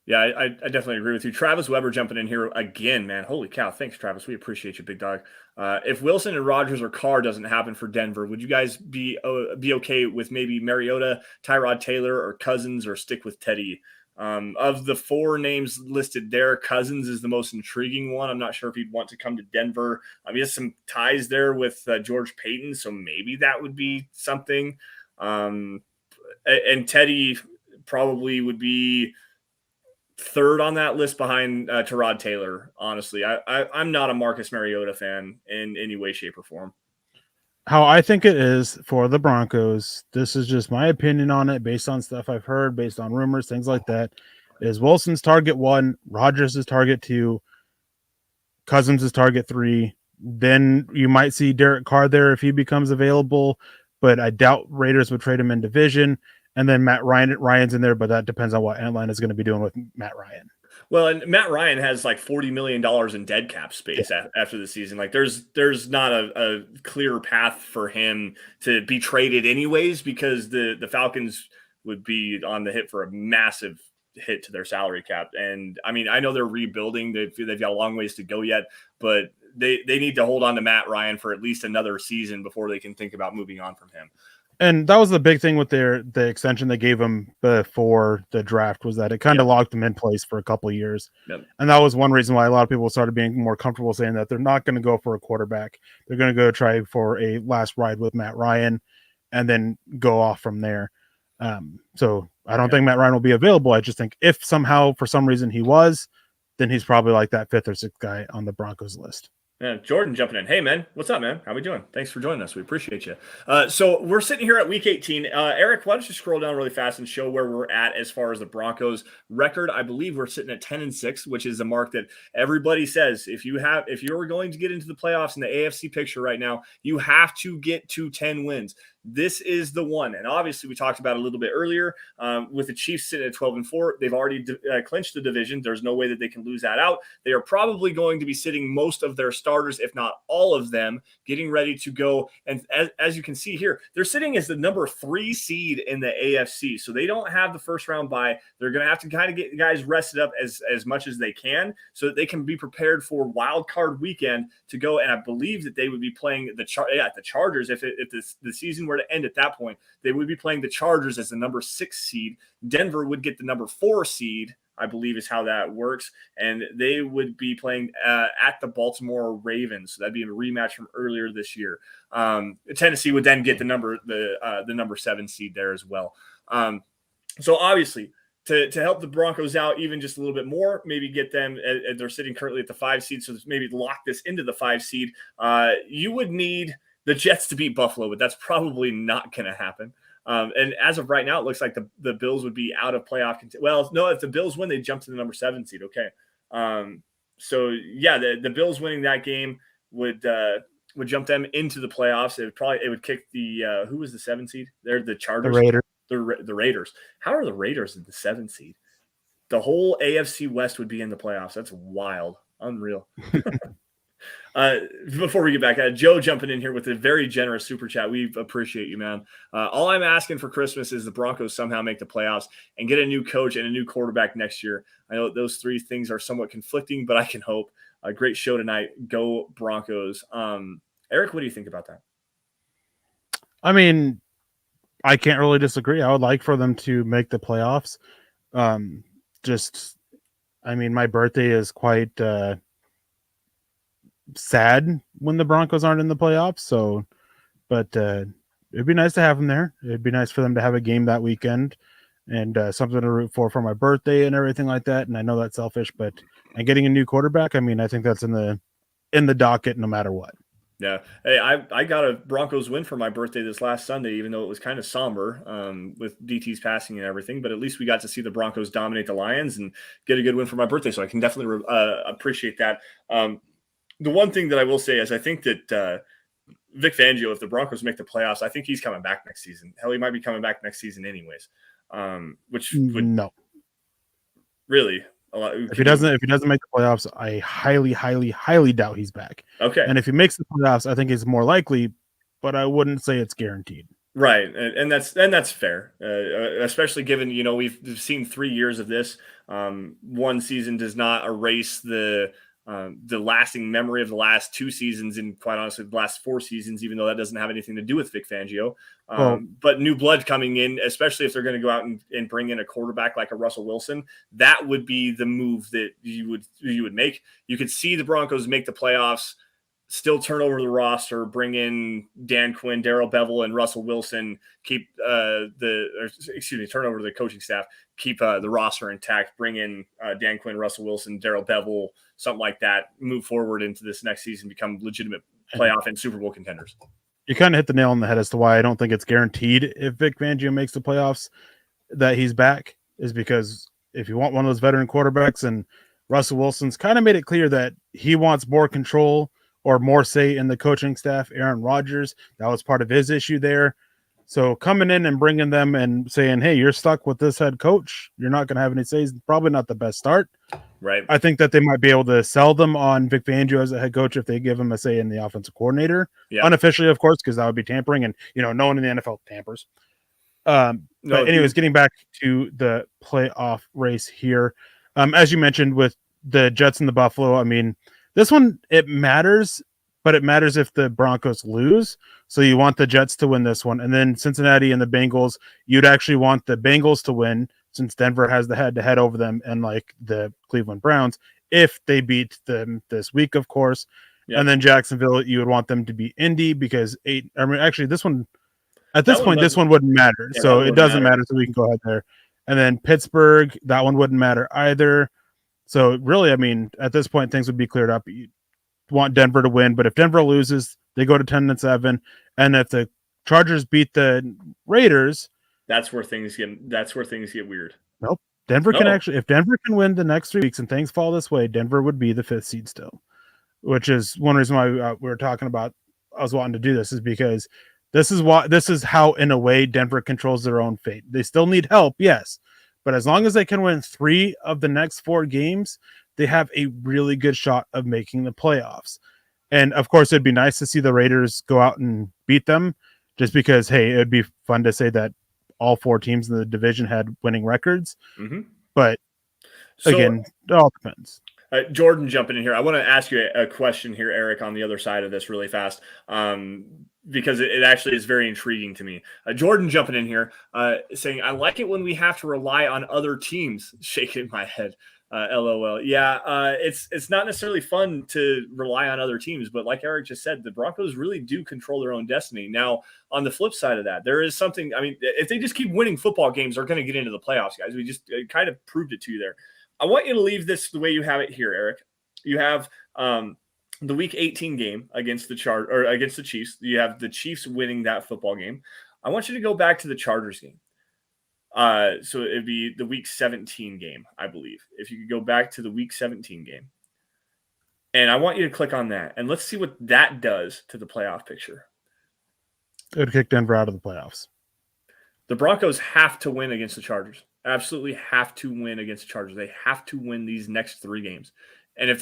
Yeah, I definitely agree with you. Travis Weber jumping in here again, man. Holy cow. Thanks, Travis. We appreciate you, big dog. If Wilson and Rodgers or Carr doesn't happen for Denver, would you guys be okay with maybe Mariota, Tyrod Taylor, or Cousins, or stick with Teddy? Of the 4 names listed there, Cousins is the most intriguing one. I'm not sure if he'd want to come to Denver. He has some ties there with George Payton, so maybe that would be something. and Teddy probably would be third on that list behind Tyrod Taylor. Honestly, I'm not a Marcus Mariota fan in any way, shape, or form. How I think it is for the Broncos, this is just my opinion on it based on stuff I've heard, based on rumors, things like that, is Wilson's target 1, Rodgers is target 2, Cousins is target 3. Then you might see Derek Carr there if he becomes available, but I doubt Raiders would trade him in division. And then Ryan's in there, but that depends on what Atlanta is going to be doing with Matt Ryan. Well, and Matt Ryan has like $40 million in dead cap space after the season. Like there's not a clear path for him to be traded anyways, because the Falcons would be on the hit for a massive hit to their salary cap. And I mean, I know they're rebuilding. They've got a long ways to go yet, but they need to hold on to Matt Ryan for at least another season before they can think about moving on from him. And that was the big thing with the extension they gave him before the draft, was that it kind of locked him in place for a couple of years. Yep. And that was one reason why a lot of people started being more comfortable saying that they're not going to go for a quarterback. They're going to go try for a last ride with Matt Ryan and then go off from there. So I don't think Matt Ryan will be available. I just think if somehow, for some reason he was, then he's probably like that 5th or 6th guy on the Broncos list. Yeah, Jordan jumping in. Hey, man. What's up, man? How we doing? Thanks for joining us. We appreciate you. So we're sitting here at week 18. Eric, why don't you scroll down really fast and show where we're at as far as the Broncos record? I believe we're sitting at 10-6, which is a mark that everybody says if you're going to get into the playoffs in the AFC picture right now, you have to get to 10 wins. This is the one. And obviously we talked about it a little bit earlier with the Chiefs sitting at 12-4. They've already clinched the division. There's no way that they can lose that out. They are probably going to be sitting most of their starters, if not all of them, getting ready to go. And as you can see here, they're sitting as the number 3 seed in the AFC. So they don't have the first round bye. They're going to have to kind of get guys rested up as much as they can so that they can be prepared for wild card weekend to go. And I believe that they would be playing the Chargers if the season were to end at that point. They would be playing the Chargers as the number 6 seed. Denver would get the number 4 seed, I believe is how that works. And they would be playing at the Baltimore Ravens. So that'd be a rematch from earlier this year. Tennessee would then get the number 7 seed there as well. So obviously, to help the Broncos out even just a little bit more, maybe get them, they're sitting currently at the 5 seed, so maybe lock this into the 5 seed. You would need the Jets to beat Buffalo, but that's probably not going to happen. And as of right now, it looks like the Bills would be out of playoff. Well, no, if the Bills win, they jump to the number 7 seed. Okay. So yeah, the Bills winning that game would jump them into the playoffs. It would kick the who was the 7 seed? They're the Chargers. The Raiders. The Raiders. How are the Raiders in the 7 seed? The whole AFC West would be in the playoffs. That's wild. Unreal. Before we get back, Joe jumping in here with a very generous super chat. We appreciate you, man. All I'm asking for Christmas is the Broncos somehow make the playoffs and get a new coach and a new quarterback next year. I know those 3 things are somewhat conflicting, but I can hope. A great show tonight. Go Broncos. Eric, what do you think about that? I mean, I can't really disagree. I would like for them to make the playoffs. My birthday is quite sad when the Broncos aren't in the playoffs. So, but it'd be nice to have them there. It'd be nice for them to have a game that weekend and something to root for my birthday and everything like that. And I know that's selfish, but and getting a new quarterback, I mean, I think that's in the docket no matter what. Yeah. Hey, I got a Broncos win for my birthday this last Sunday, even though it was kind of somber with DT's passing and everything. But at least we got to see the Broncos dominate the Lions and get a good win for my birthday. So I can definitely appreciate that. The one thing that I will say is I think that Vic Fangio, if the Broncos make the playoffs, I think he's coming back next season. Hell, he might be coming back next season anyways, which would no. Really? If he doesn't make the playoffs, I highly, highly, highly doubt he's back. Okay. And if he makes the playoffs, I think it's more likely, but I wouldn't say it's guaranteed. Right, and that's fair, especially given we've seen 3 years of this. One season does not erase the lasting memory of the last 2 seasons, and quite honestly, the last 4 seasons, even though that doesn't have anything to do with Vic Fangio. But new blood coming in, especially if they're going to go out and bring in a quarterback like a Russell Wilson, that would be the move that you would make. You could see the Broncos make the playoffs still turn over the roster, bring in Dan Quinn, Darrell Bevell, and Russell Wilson, keep turn over the coaching staff, keep the roster intact, bring in Dan Quinn, Russell Wilson, Darrell Bevell, something like that, move forward into this next season, become legitimate playoff and Super Bowl contenders. You kind of hit the nail on the head as to why I don't think it's guaranteed if Vic Fangio makes the playoffs that he's back, is because if you want one of those veteran quarterbacks, and Russell Wilson's kind of made it clear that he wants more control or more say in the coaching staff. Aaron Rodgers, that was part of his issue there. So coming in and bringing them and saying, hey, you're stuck with this head coach, you're not going to have any say, is probably not the best start. Right. I think that they might be able to sell them on Vic Fangio as a head coach if they give him a say in the offensive coordinator. Yeah. Unofficially, of course, because that would be tampering, and no one in the NFL tampers. But anyways, getting back to the playoff race here, as you mentioned with the Jets and the Buffalo, I mean, this one, it matters, but it matters if the Broncos lose. So you want the Jets to win this one. And then Cincinnati and the Bengals, you'd actually want the Bengals to win, since Denver has the head-to-head over them, and like the Cleveland Browns, if they beat them this week, of course. Yep. And then Jacksonville, you would want them to beat Indy, because this one, at this point, this one wouldn't matter. Yeah, so it doesn't matter. So we can go ahead there. And then Pittsburgh, that one wouldn't matter either. So really, I mean, at this point, things would be cleared up. You want Denver to win, but if Denver loses, they go to 10-7. And if the Chargers beat the Raiders, that's where things get weird. Nope. Denver can actually, if Denver can win the next 3 weeks and things fall this way, Denver would be the 5th seed still, which is one reason why we were talking about, I was wanting to do this, is because this is how, in a way, Denver controls their own fate. They still need help, yes, but as long as they can win 3 of the next 4 games, they have a really good shot of making the playoffs. And of course, it'd be nice to see the Raiders go out and beat them, just because, hey, it'd be fun to say that all 4 teams in the division had winning records. Mm-hmm. But again, it all depends. Jordan jumping in here. I want to ask you a question here, Eric, on the other side of this really fast, because it actually is very intriguing to me. Jordan jumping in here saying, I like it when we have to rely on other teams. Shaking my head. LOL. Yeah, it's not necessarily fun to rely on other teams, but like Eric just said, the Broncos really do control their own destiny. Now, on the flip side of that, there is something, I mean, if they just keep winning football games, they're going to get into the playoffs, guys. We just kind of proved it to you there. I want you to leave this the way you have it here, Eric. You have the Week 18 game against the Chiefs. You have the Chiefs winning that football game. I want you to go back to the Chargers game. So it'd be the Week 17 game, I believe. If you could go back to the Week 17 game. And I want you to click on that. And let's see what that does to the playoff picture. It would kick Denver out of the playoffs. The Broncos have to win against the Chargers. Absolutely have to win against the Chargers. They have to win these next 3 games. And if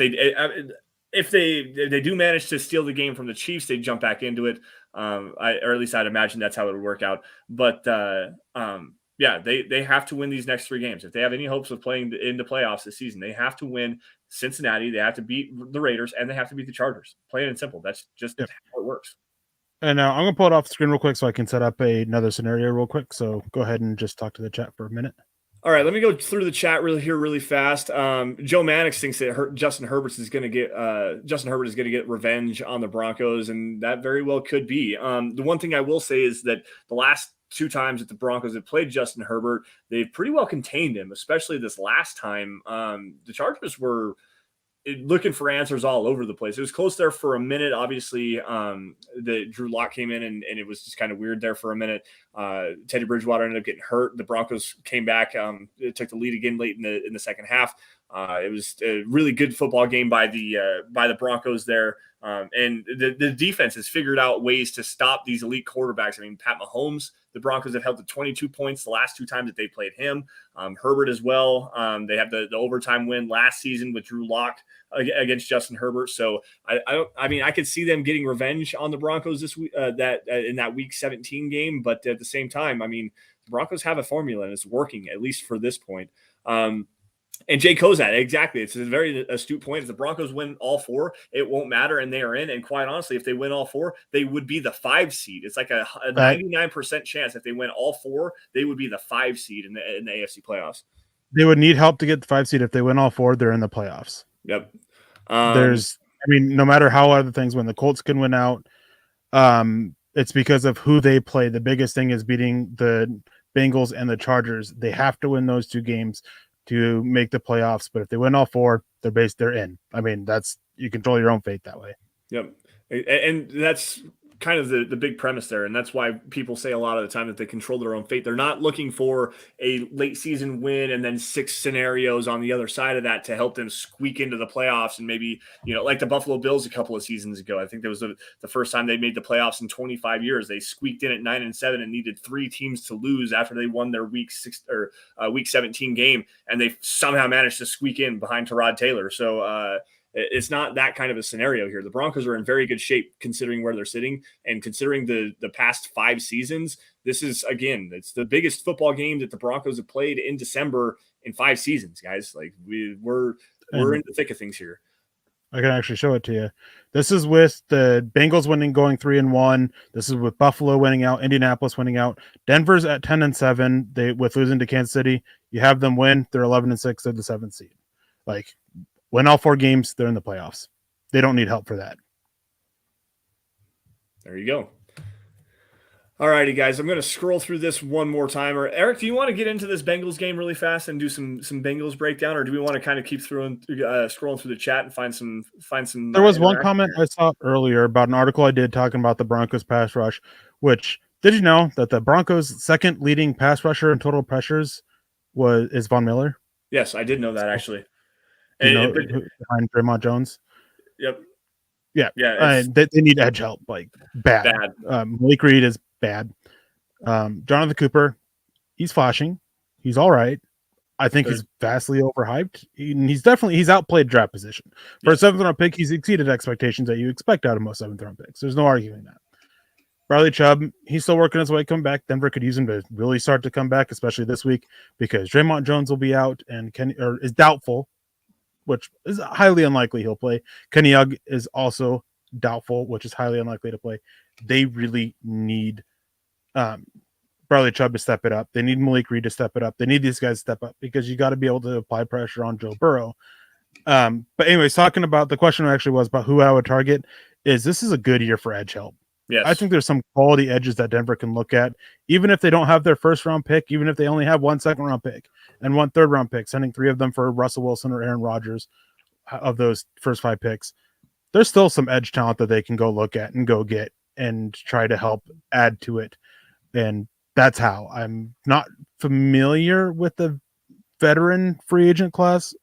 they do manage to steal the game from the Chiefs, they jump back into it. Or at least I'd imagine that's how it would work out. But yeah, they have to win these next 3 games. If they have any hopes of playing in the playoffs this season, they have to win Cincinnati, they have to beat the Raiders, and they have to beat the Chargers. Plain and simple. That's just how it works. And now I'm going to pull it off the screen real quick so I can set up another scenario real quick. So go ahead and just talk to the chat for a minute. All right, let me go through the chat really fast. Joe Mannix thinks that Justin Herbert is going to get revenge on the Broncos, and that very well could be. The one thing I will say is that the last 2 times that the Broncos have played Justin Herbert, they've pretty well contained him, especially this last time. The Chargers were looking for answers all over the place. It was close there for a minute. Obviously, the Drew Lock came in and it was just kind of weird there for a minute. Teddy Bridgewater ended up getting hurt. The Broncos came back, took the lead again late in the second half. It was a really good football game by the Broncos there. And the defense has figured out ways to stop these elite quarterbacks. I mean, Pat Mahomes, the Broncos have held to 22 points the last 2 times that they played him. Herbert as well. They have the overtime win last season with Drew Lock against Justin Herbert. So I mean, I could see them getting revenge on the Broncos this week, in that Week 17 game. But at the same time, I mean, the Broncos have a formula and it's working, at least for this point. And Jay Kozat, exactly. It's a very astute point. If the Broncos win all 4, it won't matter, and they are in. And quite honestly, if they win all 4, they would be the 5 seed. It's like a 99% chance if they win all 4, they would be the 5 seed in the AFC playoffs. They would need help to get the 5 seed. If they win all 4, they're in the playoffs. Yep. There's I mean, no matter how other things, when the Colts can win out, it's because of who they play. The biggest thing is beating the Bengals and the Chargers. They have to win those 2 games to make the playoffs. But if they win all 4, they're in. I mean, you control your own fate that way. Yep. And that's kind of the big premise there. And that's why people say a lot of the time that they control their own fate. They're not looking for a late season win and then 6 scenarios on the other side of that to help them squeak into the playoffs. And maybe, like the Buffalo Bills a couple of seasons ago, I think that was the first time they made the playoffs in 25 years. They squeaked in at 9-7 and needed 3 teams to lose after they won their week 17 game. And they somehow managed to squeak in behind Tyrod Taylor. So, it's not that kind of a scenario here. The Broncos are in very good shape considering where they're sitting and considering the past 5 seasons. This is, again, it's the biggest football game that the Broncos have played in December in 5 seasons, guys. Like we're in the thick of things here. I can actually show it to you. This is with the Bengals winning, going 3-1. This is with Buffalo winning out, Indianapolis winning out. Denver's at 10-7. They with losing to Kansas City. You have them win. They're 11-6. They're the 7th seed. Like, win all 4 games, they're in the playoffs. They don't need help for that. There you go. All righty, guys. I'm going to scroll through this one more time. Or Eric, do you want to get into this Bengals game really fast and do some Bengals breakdown, or do we want to kind of keep scrolling through the chat and find some? There was one comment I saw earlier about an article I did talking about the Broncos pass rush. Which, did you know that the Broncos' second leading pass rusher in total pressures is Von Miller? Yes, I did know that actually. Behind Draymond Jones. Yep. Yeah. They need edge help, like bad. Malik Reed is bad. Jonathan Cooper, he's flashing. He's all right. I think he's vastly overhyped. He's outplayed draft position. For a 7th round pick, he's exceeded expectations that you expect out of most 7th round picks. There's no arguing that. Bradley Chubb, he's still working his way coming back. Denver could use him to really start to come back, especially this week, because Draymond Jones will be out and is doubtful, which is highly unlikely he'll play. Kenny Young is also doubtful, which is highly unlikely to play. They really need Bradley Chubb to step it up. They need Malik Reed to step it up. They need these guys to step up because you got to be able to apply pressure on Joe Burrow. But anyways, talking about the question actually was about who I would target. This is a good year for edge help. Yes. I think there's some quality edges that Denver can look at, even if they don't have their 1st round pick, even if they only have 1 2nd round pick and 1 3rd round pick, sending 3 of them for Russell Wilson or Aaron Rodgers of those first 5 picks. There's still some edge talent that they can go look at and go get and try to help add to it. And that's how. I'm not familiar with the veteran free agent class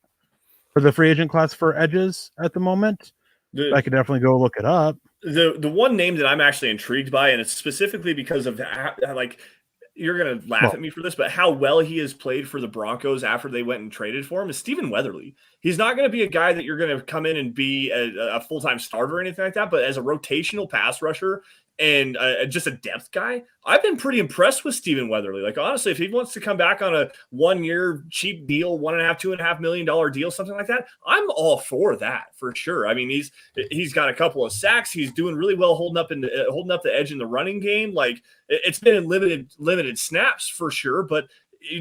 or the free agent class for edges at the moment. I could definitely go look it up. The one name that I'm actually intrigued by, and it's specifically because of like, you're going to laugh at me for this, but how well he has played for the Broncos after they went and traded for him is Stephen Weatherly. He's not going to be a guy that you're going to come in and be a full-time starter or anything like that, but as a rotational pass rusher and just a depth guy, I've been pretty impressed with Stephen Weatherly. Like, honestly, if he wants to come back on a 1-year cheap deal, $1.5 million deal, something like that, I'm all for that for sure. I mean, he's got a couple of sacks. He's doing really well holding up the edge in the running game. Like, it's been in limited snaps for sure, but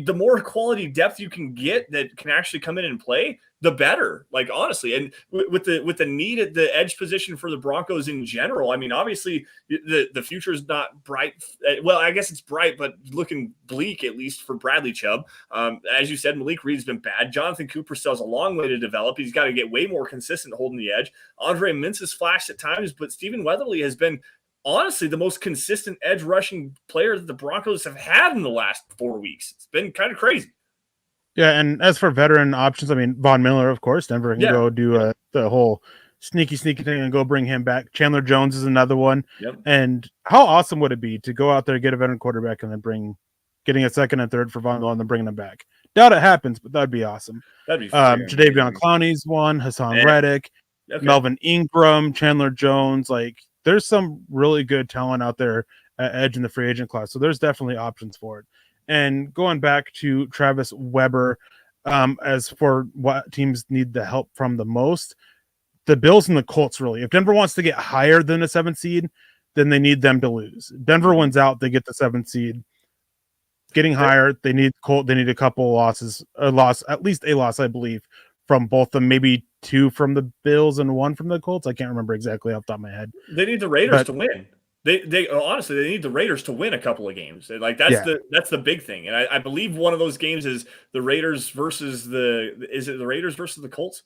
the more quality depth you can get that can actually come in and play, the better. Like, honestly, and with the need at the edge position for the Broncos in general, I mean, obviously the future is not bright. Well, I guess it's bright, but looking bleak, at least for Bradley Chubb. As you said, Malik Reed's been bad. Jonathan Cooper still has a long way to develop. He's got to get way more consistent holding the edge. Andre Mintz has flashed at times, but Stephen Weatherly has been honestly the most consistent edge rushing player that the Broncos have had in the last 4 weeks. It's been kind of crazy. Yeah, and as for veteran options, I mean, Von Miller, of course, Denver can go do the whole sneaky thing and go bring him back. Chandler Jones is another one. Yep. And how awesome would it be to go out there, get a veteran quarterback, and then getting a 2nd and 3rd for Von Miller and then bringing him back? Doubt it happens, but that'd be awesome. That'd be Jadeveon Clowney's one, Hassan Reddick, Melvin Ingram, Chandler Jones. Like, there's some really good talent out there at edge in the free agent class. So there's definitely options for it. And going back to Travis Weber, as for what teams need the help from the most, the Bills and the Colts, really. If Denver wants to get higher than a 7th seed, then they need them to lose. Denver wins out, they get the 7th seed. Getting higher, they need a couple losses, at least a loss, I believe, from both of them, maybe 2 from the Bills and 1 from the Colts. I can't remember exactly off the top of my head. They need the Raiders to win. They honestly, they need the Raiders to win a couple of games. Like that's the big thing. And I believe one of those games is the Raiders versus the Raiders versus the Colts,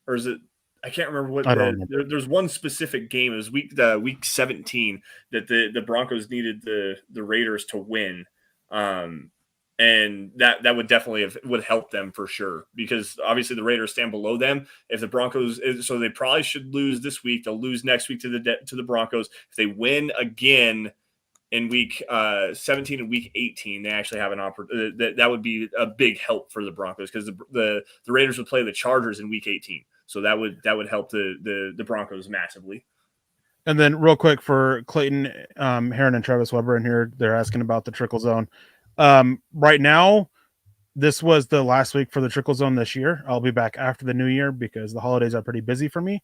or is it? I can't remember what. There's one specific game. It was week 17 that the Broncos needed the Raiders to win. And that would definitely would help them for sure, because obviously the Raiders stand below them. If the Broncos, so they probably should lose this week. They'll lose next week to the Broncos. If they win again in week 17 and week 18, they actually have an opportunity. That would be a big help for the Broncos, because the Raiders would play the Chargers in week 18. So that would help the Broncos massively. And then real quick for Clayton, Heron and Travis Weber in here, they're asking about the trickle zone. Right now, this was the last week for the trickle zone this year. I'll be back after the new year because the holidays are pretty busy for me.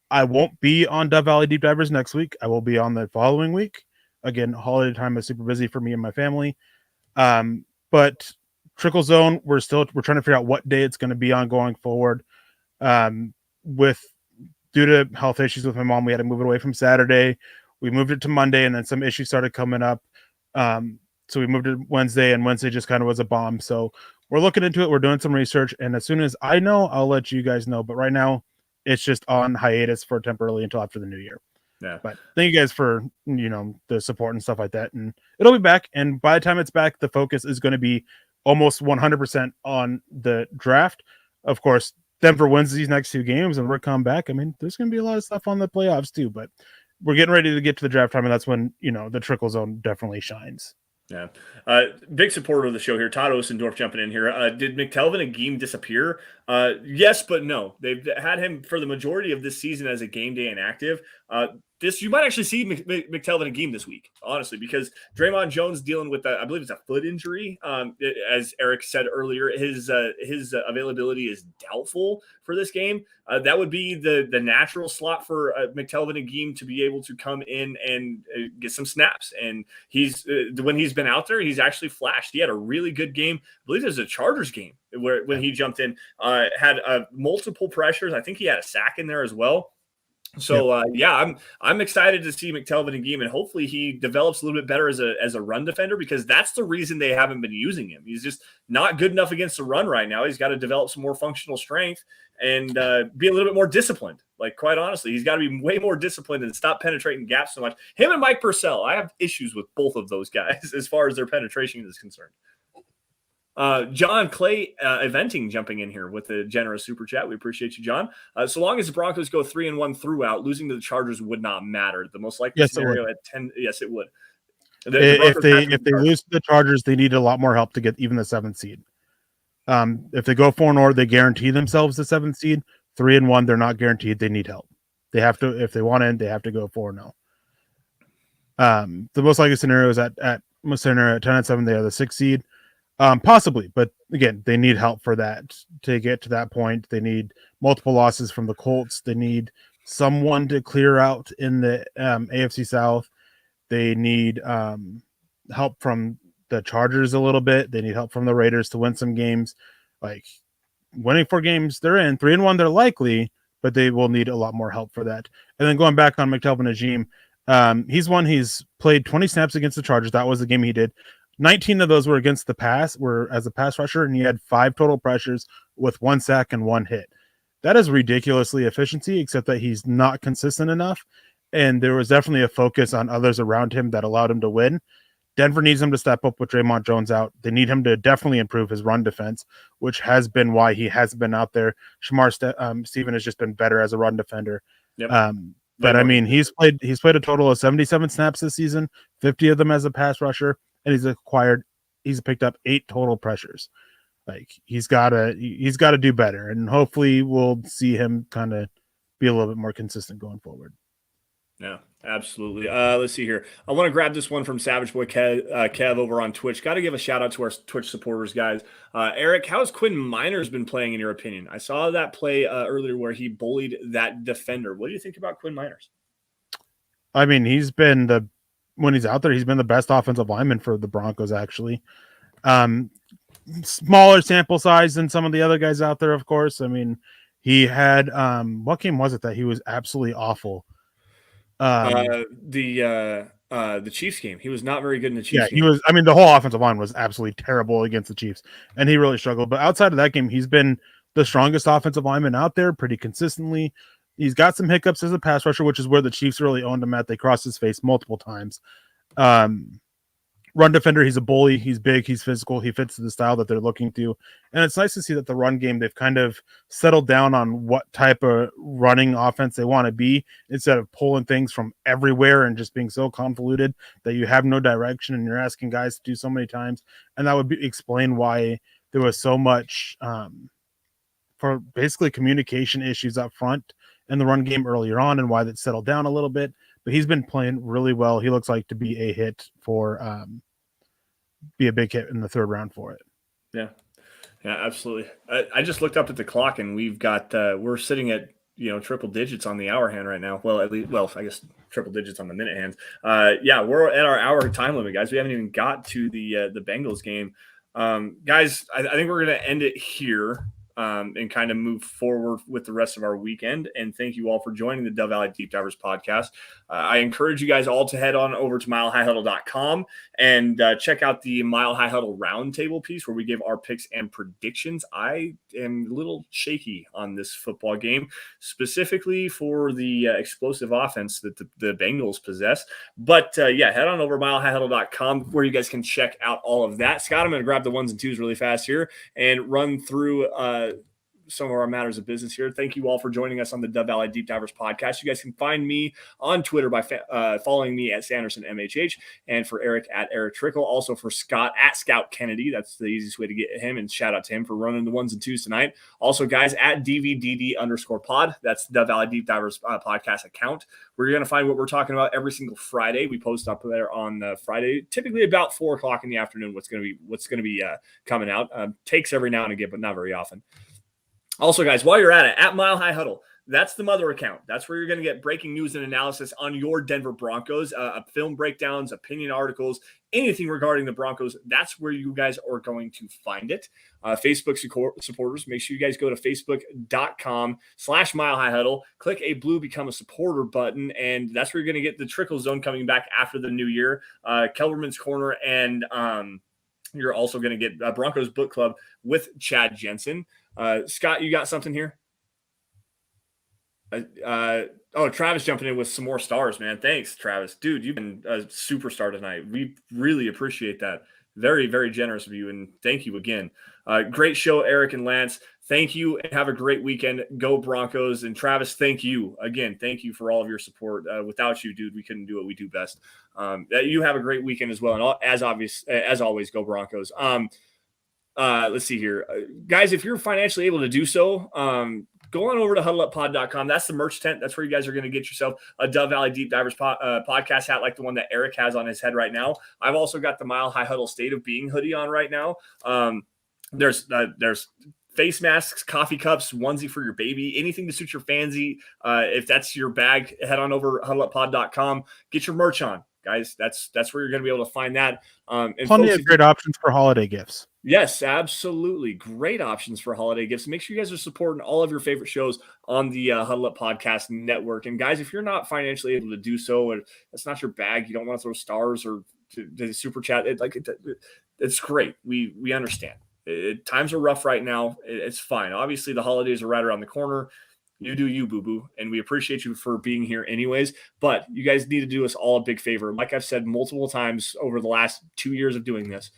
I won't be on Dove Valley Deep Divers next week. I will be on the following week. Again, holiday time is super busy for me and my family. But trickle zone, we're trying to figure out what day it's going to be on going forward. Due to health issues with my mom, we had to move it away from Saturday. We moved it to Monday, and then some issues started coming up. So we moved it Wednesday, and Wednesday just kind of was a bomb. So we're looking into it. We're doing some research, and as soon as I know, I'll let you guys know. But right now, it's just on hiatus for temporarily until after the new year. Yeah. But thank you guys for the support and stuff like that. And it'll be back. And by the time it's back, the focus is going to be almost 100% on the draft. Of course, Denver wins these next 2 games, and we're coming back. I mean, there's going to be a lot of stuff on the playoffs too. But we're getting ready to get to the draft time, and that's when the trickle zone definitely shines. Yeah. Big supporter of the show here. Todd Osendorf jumping in here. Did McTelvin and Geem disappear? Yes, but no. They've had him for the majority of this season as a game day inactive. You might actually see McTelvin and Geem this week, honestly, because Draymond Jones dealing with I believe it's a foot injury. As Erick said earlier, his availability is doubtful for this game. That would be the natural slot for McTelvin and Geem to be able to come in and get some snaps. And when he's been out there, he's actually flashed. He had a really good game. I believe it was a Chargers game when he jumped in, had multiple pressures. I think he had a sack in there as well. So I'm excited to see McTelvin and Geem, and hopefully he develops a little bit better as a run defender, because that's the reason they haven't been using him. He's just not good enough against the run right now. He's got to develop some more functional strength and be a little bit more disciplined. Like, quite honestly, he's got to be way more disciplined and stop penetrating gaps so much. Him and Mike Purcell, I have issues with both of those guys as far as their penetration is concerned. John Clay Eventing jumping in here with a generous super chat. We appreciate you, John. So long as the Broncos go 3-1 throughout, losing to the Chargers would not matter. The most likely scenario at 10. Yes, it would. If they lose to the Chargers, they need a lot more help to get even the 7th seed. If they go 4-0, they guarantee themselves the 7th seed. 3-1, they're not guaranteed. They need help. They have to, if they want in, they have to go 4-0. The most likely scenario is at 10-7, they are the 6th seed. Possibly, but again, they need help for that to get to that point. They need multiple losses from the Colts. They need someone to clear out in the AFC South. They need help from the Chargers a little bit. They need help from the Raiders to win some games. Like, winning 4 games, they're in. 3-1, they're likely, but they will need a lot more help for that. And then going back on McTelvin and Geem, he's played 20 snaps against the Chargers. That was the game he did. 19 of those were against the pass, were as a pass rusher, and he had 5 total pressures with 1 sack and 1 hit. That is ridiculously efficiency, except that he's not consistent enough, and there was definitely a focus on others around him that allowed him to win. Denver needs him to step up with Draymond Jones out. They need him to definitely improve his run defense, which has been why he hasn't been out there. Shamar Stephen has just been better as a run defender. Yep. But I mean, he's played a total of 77 snaps this season, 50 of them as a pass rusher. And he's picked up 8 total pressures. Like, he's got to do better, and hopefully we'll see him kind of be a little bit more consistent going forward. Yeah, absolutely. Let's see here. I want to grab this one from Savage Boy Kev over on Twitch. Got to give a shout out to our Twitch supporters, guys. Erick, how has Quinn Miners been playing in your opinion? I saw that play earlier where he bullied that defender. What do you think about Quinn Miners? I mean, when he's out there, he's been the best offensive lineman for the Broncos, actually. Smaller sample size than some of the other guys out there, of course. I mean, He had what game was it that he was absolutely awful? The Chiefs game. He was not very good in the Yeah, Chiefs he game. was. I mean, the whole offensive line was absolutely terrible against the Chiefs, and he really struggled. But outside of that game, he's been the strongest offensive lineman out there pretty consistently. He's got some hiccups as a pass rusher, which is where the Chiefs really owned him at. They crossed his face multiple times. Run defender, he's a bully. He's big. He's physical. He fits the style that they're looking to. And it's nice to see that the run game, they've kind of settled down on what type of running offense they want to be instead of pulling things from everywhere and just being so convoluted that you have no direction and you're asking guys to do so many times. And that would explain why there was so much for basically communication issues up front in the run game earlier on and why that settled down a little bit. But he's been playing really well. He looks like to be a hit for be a big hit in the third round for it. Yeah, absolutely. I just looked up at the clock and we've got we're sitting at triple digits on the hour hand right now. Well, at least, I guess triple digits on the minute hands. Yeah, we're at our hour time limit, guys. We haven't even got to the Bengals game, guys. I think we're gonna end it here. And kind of move forward with the rest of our weekend. And thank you all for joining the Dove Valley Deep Divers podcast. I encourage you guys all to head on over to milehighhuddle.com and check out the Mile High Huddle roundtable piece where we give our picks and predictions. I am a little shaky on this football game, specifically for the explosive offense that the Bengals possess. But yeah, head on over to milehighhuddle.com where you guys can check out all of that. Scott, I'm going to grab the ones and twos really fast here and run through some of our matters of business here. Thank you all for joining us on the Dove Valley Deep Divers podcast. You guys can find me on Twitter by following me at Sanderson MHH, and for Eric at Erick Trickel. Also for Scott at Scout Kennedy. That's the easiest way to get him, and shout out to him for running the ones and twos tonight. Also, guys, at DVDD_pod. That's the Dove Valley Deep Divers podcast account. We're going to find what we're talking about every single Friday. We post up there on Friday, typically about 4:00 in the afternoon. What's going to be coming out. Takes every now and again, but not very often. Also, guys, while you're at it, at Mile High Huddle, that's the mother account. That's where you're going to get breaking news and analysis on your Denver Broncos, film breakdowns, opinion articles, anything regarding the Broncos. That's where you guys are going to find it. Facebook supporters, make sure you guys go to facebook.com/Mile High Huddle, click a blue Become a Supporter button, and that's where you're going to get the Trickle Zone coming back after the new year, Kelberman's Corner, and you're also going to get Broncos Book Club with Chad Jensen. Scott, you got something here? Travis jumping in with some more stars, man. Thanks, Travis. Dude, you've been a superstar tonight. We really appreciate that. Very, very generous of you, and thank you again. Great show, Eric and Lance. Thank you, and have a great weekend. Go Broncos. And Travis, thank you again. Thank you for all of your support. Without you, dude, we couldn't do what we do best. You have a great weekend as well. And as always, go Broncos. Let's see here. Guys, if you're financially able to do so, go on over to huddleuppod.com. That's the merch tent. That's where you guys are going to get yourself a Dove Valley Deep Divers podcast hat like the one that Eric has on his head right now. I've also got the Mile High Huddle State of Being hoodie on right now. There's face masks, coffee cups, onesie for your baby, anything to suit your fancy. If that's your bag, head on over huddleuppod.com. Get your merch on, guys. That's where you're going to be able to find that. And plenty of great options for holiday gifts. Yes, absolutely. Great options for holiday gifts. Make sure you guys are supporting all of your favorite shows on the Huddle Up Podcast Network. And guys, if you're not financially able to do so, or that's not your bag, you don't want to throw stars or the super chat, it's great. We understand. Times are rough right now. It's fine. Obviously, the holidays are right around the corner. You do you, boo-boo, and we appreciate you for being here anyways, but you guys need to do us all a big favor. Like I've said multiple times over the last 2 years of doing this,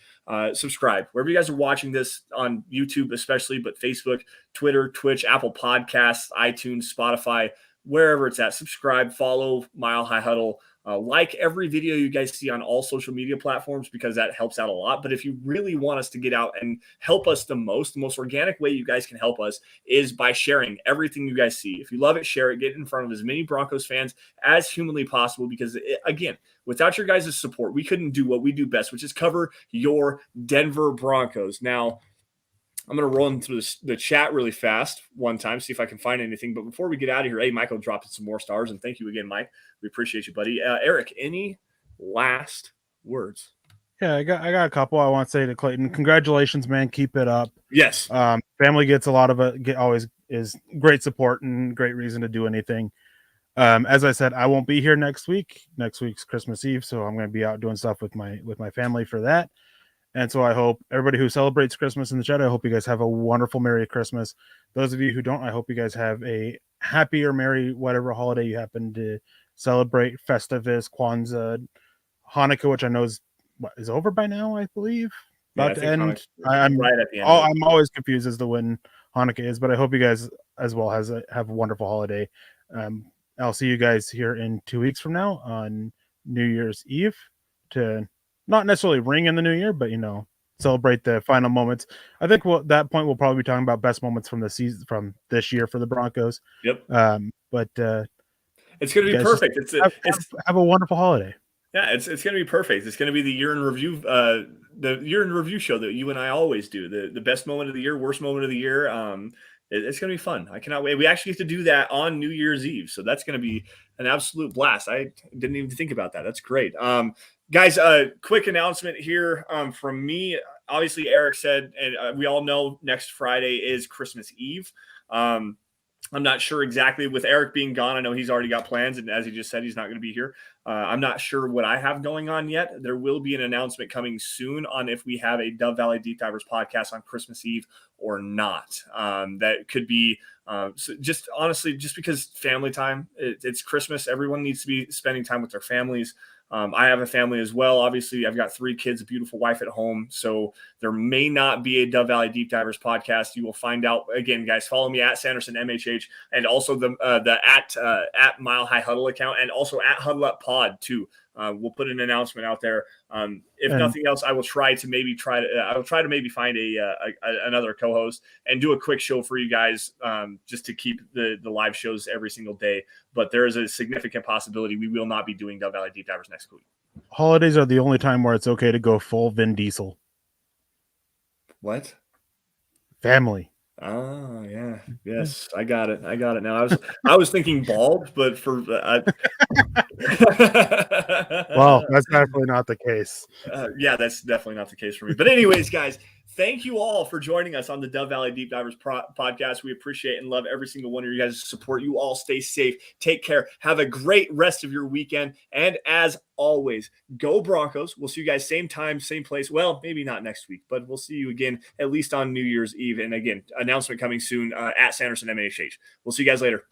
subscribe. Wherever you guys are watching this, on YouTube especially, but Facebook, Twitter, Twitch, Apple Podcasts, iTunes, Spotify, wherever it's at, subscribe, follow Mile High Huddle. Like every video you guys see on all social media platforms because that helps out a lot. But if you really want us to get out and help us the most organic way you guys can help us is by sharing everything you guys see. If you love it, share it. Get it in front of as many Broncos fans as humanly possible because, again, without your guys' support, we couldn't do what we do best, which is cover your Denver Broncos. Now, I'm going to run through the chat really fast one time, see if I can find anything. But before we get out of here, hey, Michael dropped some more stars, and thank you again, Mike. We appreciate you, buddy. Eric, any last words? Yeah, I got a couple I want to say to Clayton. Congratulations, man. Keep it up. Yes. Family gets a lot of it. Always is great support and great reason to do anything. As I said, I won't be here next week. Next week's Christmas Eve, so I'm going to be out doing stuff with my family for that. And so I hope everybody who celebrates Christmas in the chat, I hope you guys have a wonderful Merry Christmas. Those of you who don't, I hope you guys have a happy or merry whatever holiday you happen to celebrate. Festivus, Kwanzaa, Hanukkah, which I know is over by now, I believe. About to end. I'm right at the end. I'm always confused as to when Hanukkah is, but I hope you guys as well have a wonderful holiday. I'll see you guys here in 2 weeks from now on New Year's Eve to not necessarily ring in the new year, but celebrate the final moments. I think at that point we'll probably be talking about best moments from the season from this year for the Broncos. Yep. But it's going to be perfect. Have a wonderful holiday. Yeah, it's going to be perfect. It's going to be the year in review, the year in review show that you and I always do. The best moment of the year, worst moment of the year. It's going to be fun. I cannot wait. We actually have to do that on New Year's Eve, so that's going to be an absolute blast. I didn't even think about that. That's great. Guys, quick announcement here from me. Obviously, Eric said, and we all know next Friday is Christmas Eve. I'm not sure exactly with Eric being gone. I know he's already got plans, and as he just said, he's not going to be here. I'm not sure what I have going on yet. There will be an announcement coming soon on if we have a Dove Valley Deep Divers podcast on Christmas Eve or not. That could be just honestly, just because family time. It's Christmas. Everyone needs to be spending time with their families. I have a family as well. Obviously, I've got 3 kids, a beautiful wife at home. So there may not be a Dove Valley Deep Divers podcast. You will find out. Again, guys, follow me at Sanderson MHH and also the at Mile High Huddle account and also at Huddle Up Pod too. We'll put an announcement out there. If nothing else, I will try to maybe find another co-host and do a quick show for you guys, just to keep the live shows every single day. But there is a significant possibility we will not be doing Dove Valley Deep Divers next week. Holidays are the only time where it's okay to go full Vin Diesel. What? Family. Oh yeah, yes, I got it now. I was thinking bald, but for well, that's definitely not the case. Yeah, that's definitely not the case for me. But anyways, guys, thank you all for joining us on the Dove Valley Deep Divers podcast. We appreciate and love every single one of you guys' support. You all stay safe. Take care. Have a great rest of your weekend. And as always, go Broncos. We'll see you guys same time, same place. Well, maybe not next week, but we'll see you again at least on New Year's Eve. And again, announcement coming soon at Sanderson MHH. We'll see you guys later.